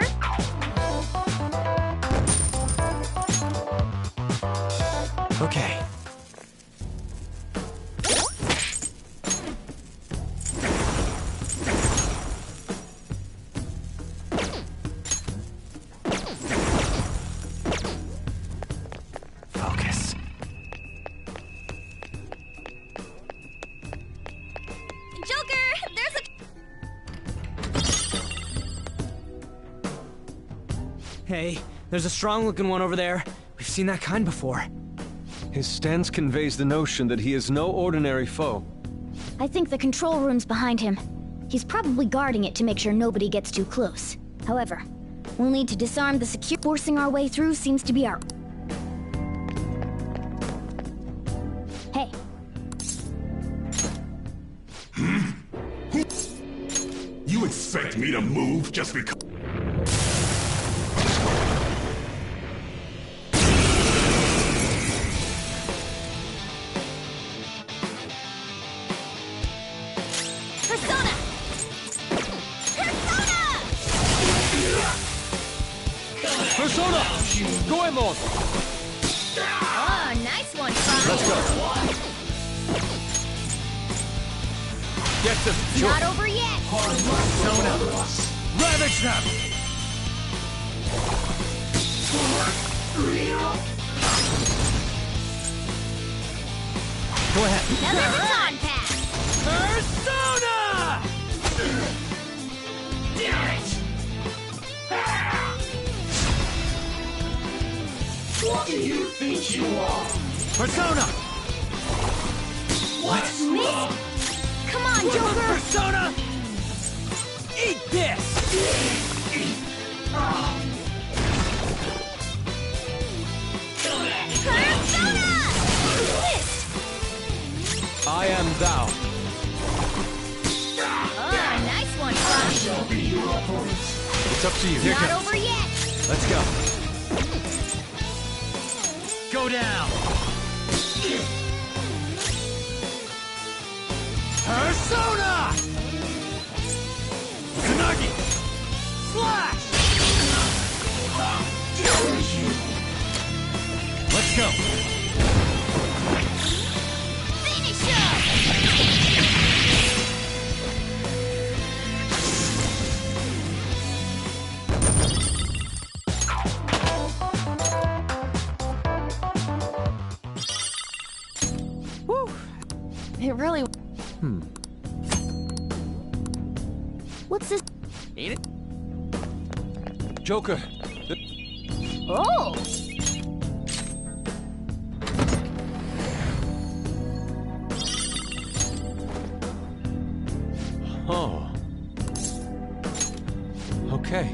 Okay. Focus. Joker, there's a... Hey, there's a strong-looking one over there. We've seen that kind before. His stance conveys the notion that he is no ordinary foe. I think the control room's behind him. He's probably guarding it to make sure nobody gets too close. However, we'll need to disarm the secure. Forcing our way through seems to be our... Hey. You expect me to move just because... Persona! Persona! Goemon! Oh, nice one, Frank. Let's go. Get them! Not over yet. Persona! Ravage them! Go ahead. Another baton pass. Persona! What do you think you are? Persona! What? Missed. Come on, Joker. Persona! Eat this! Persona! Missed. I am thou. Oh, nice one, Frank. It's up to you. Here Not comes. over yet. Let's go. Go down! Persona! Tsunagi! Slash! Let's go! Finish him. It really... What's this? Ain't it? Joker. Oh! Oh. Okay.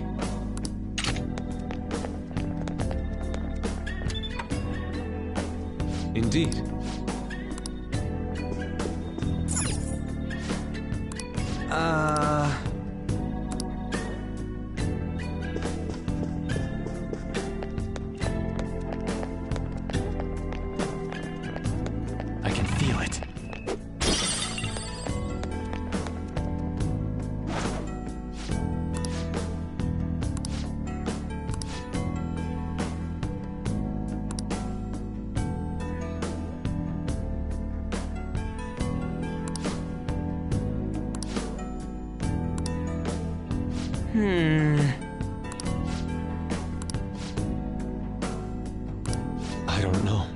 Indeed. I can feel it. I don't know.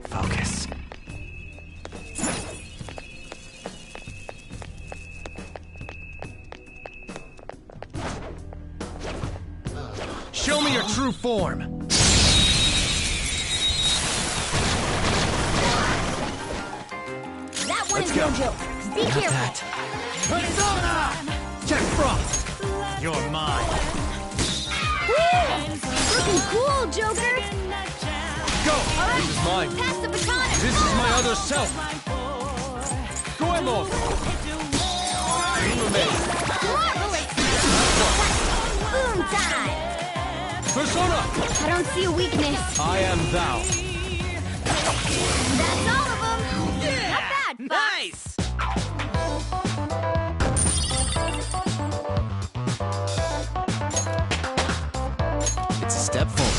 Focus. Show me your true form. That one Let's is go. no joke. Be Not careful. that. Persona! Jack Frost! You're mine. Woo! Looking cool, Joker. Go! All right. This is mine. Pass the baton. and This is my other self. Goemon! remain. Marvelous! Boom time! Persona! I don't see a weakness. I am thou. That's all of them. Not bad, Fox. Nice! It's a step forward.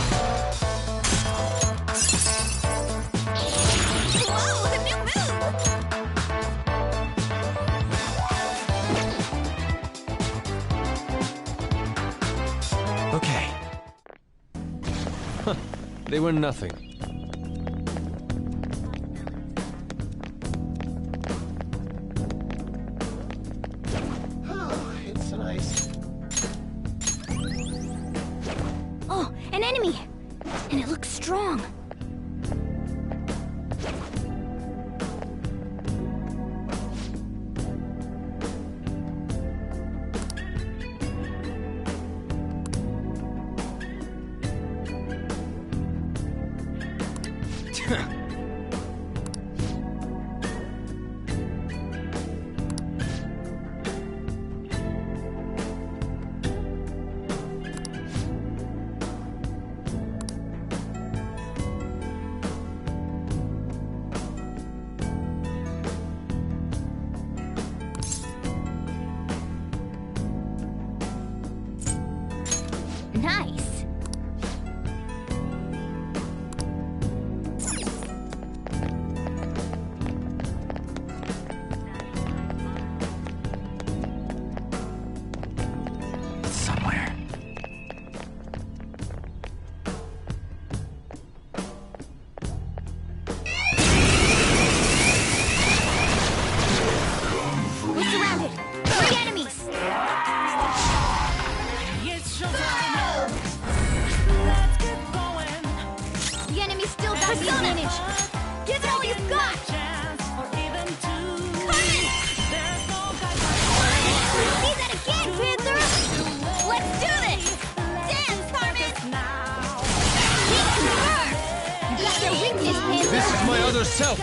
Whoa, a new move! Okay. They were nothing. It's nice. Oh, an enemy! And it looks strong. Nice. It's somewhere. We're surrounded. 3 enemies. It's showtime. Let's get going. The enemy still got the advantage. Give it all you've got. Chance or even two. Coming. There's no guide. See that again, Panther. Let's do this. Dance, Carmen. Now. You got their weakness, Panther. This is my other self.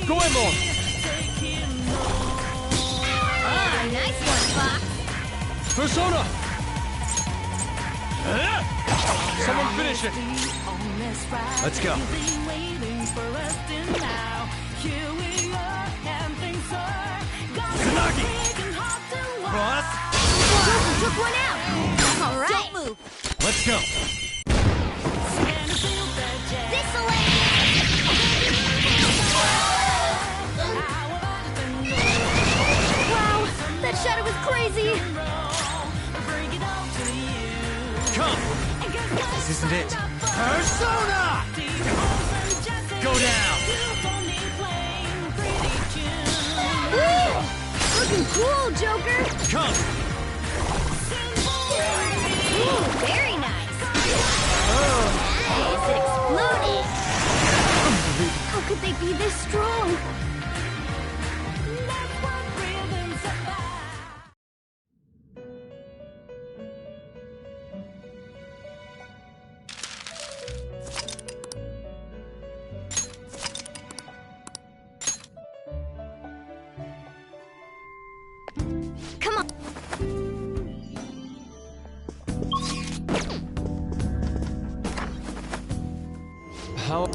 Goemon! Ah, nice one, Fox. Persona! Someone finish it! Let's go. Tsunagi! Boss! Joker took one out. All right. Don't move! Let's go. This'll end. Wow, that shadow was crazy. Come! This isn't it. Persona! Go down! Woo! Looking cool, Joker. Come! Ooh, very nice. Oh, nice. It exploded. How could they be this strong? Come on. How?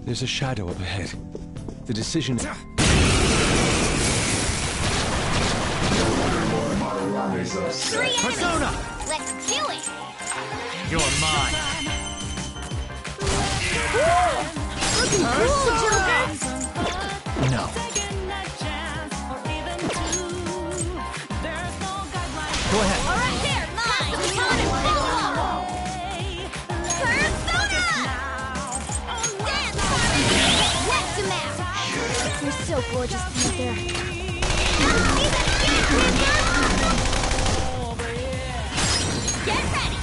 There's a shadow up ahead. The decision... Three enemies. Persona! Let's do it. You're mine. Looking cool, Joker. No. Go ahead. All right, there, mine. Persona! Dance, Carmen. Whacked him out. You're so gorgeous, Panther. See that again, Panther? Get ready.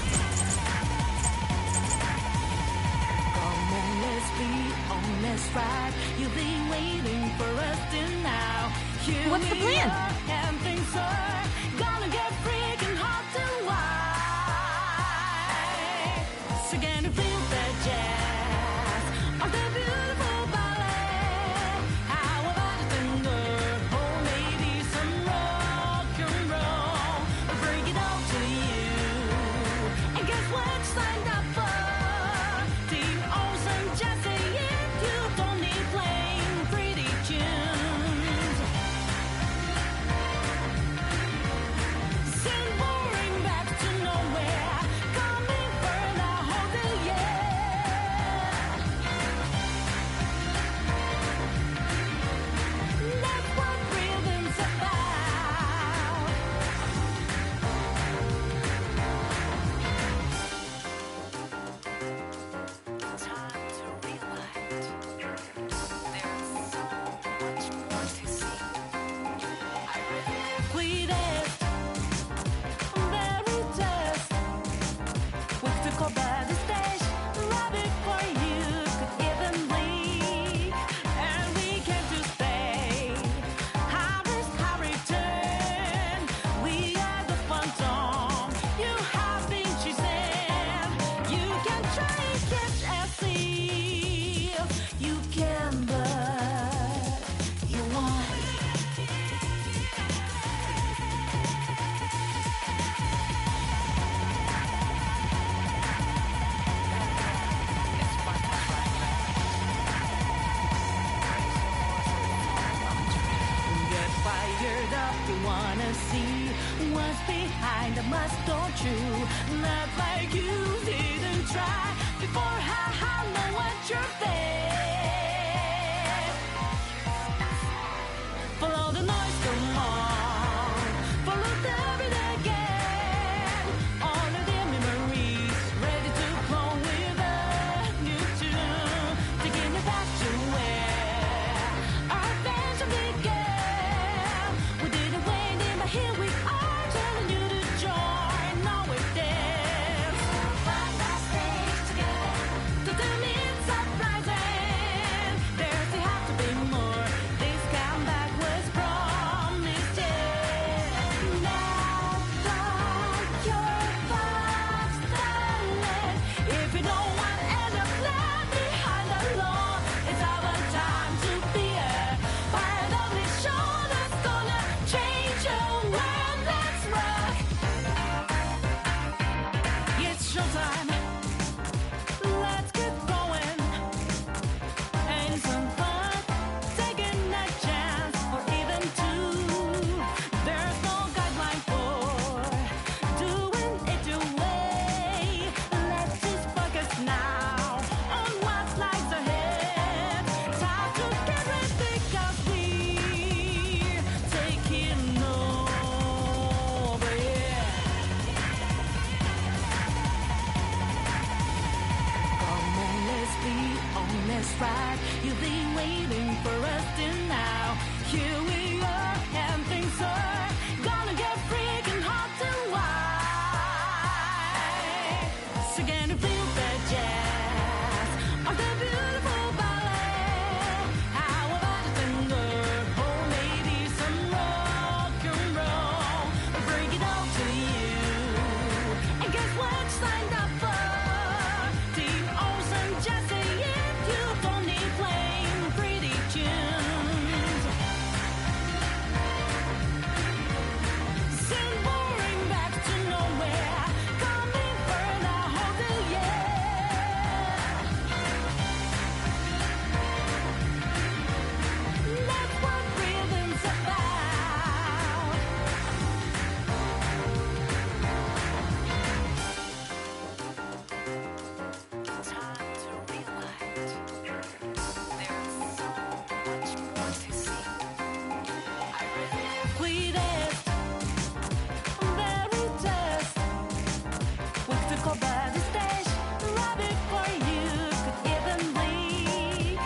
see what's behind the mask, don't you? Not like you didn't try before. I know what you're there. Follow the noise, come on. Follow the beat again. All of the memories ready to flow with a new tune. Taking it back to where our adventure began. We didn't wait in, but here we are, telling you to join. Now we're there. Find our stage together. To the midst of rising. There still have to be more. This comeback was promised, yeah. Now don't your thoughts silent. If you don't want to end up left behind alone, it's our time to be a part of this show that's gonna change your world. Let's rock. It's showtime. Let's get going. And some fun, taking a chance, or even two. There's no guideline for doing it your way. Let's just focus now on what lies ahead. Time to get ready, 'cause we're taking over, yeah. Come on, let's be on this ride. You've been waiting for us till now. Here we are, and things are gonna get freaking hot and wild. So can you feel the jazz of the beautiful ballet? How about a tango, or maybe some rock and roll? I'll bring it all to you. And guess what you signed up for? Team Olsen, Jesse, if you don't need plain pretty tunes. Send boring back to nowhere, coming for the whole day, yeah. That's what rhythm's about. Time to realize there's so much more to see. Sweetest, very test. We took over the stage right before you could even blink,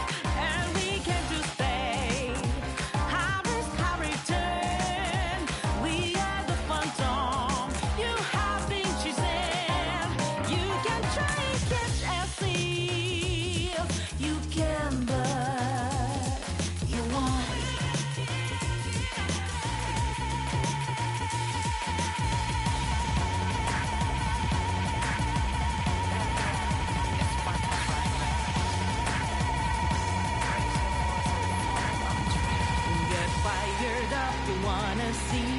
and we came to stay. High risk, high return. We are the phantom you have been chasing. You can try and catch a thief. You can, but you won't. Get fired up, you wanna see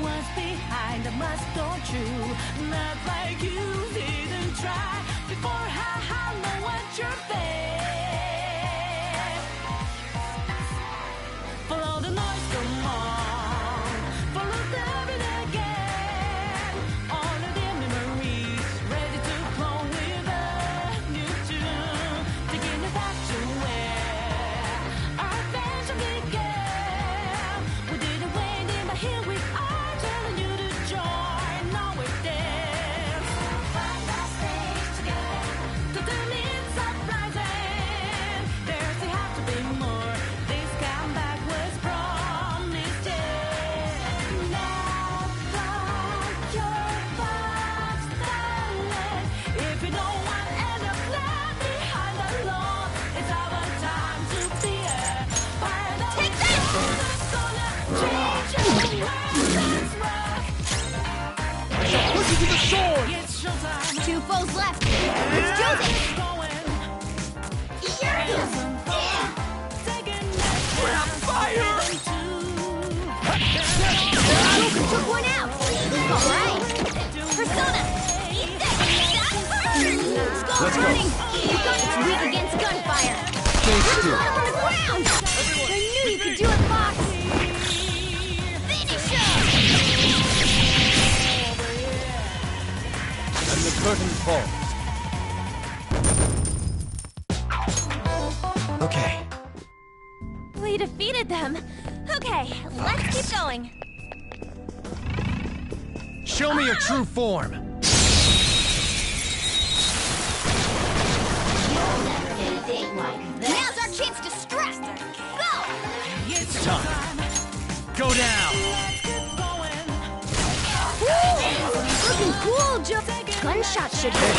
what's behind the mask, don't you? Not like you didn't try before. I know what you're there. Follow the noise, come on. Follow the beat again. All of the memories ready to flow with a new tune. Taking it back to where our adventure began. We didn't wait in, but here we are, telling you to join. Now we're there. Find our stage Curtain closed. Okay. We defeated them. Okay, let's keep going. Show me your true form. Now's our chance to stress! Go! It's time. Go down. Looking cool, Joe. Gunshot should hit.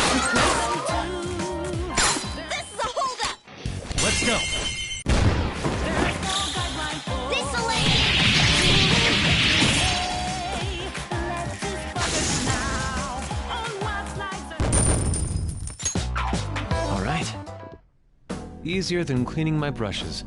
This is a holdup! Let's go. This'll All right. Easier than cleaning my brushes.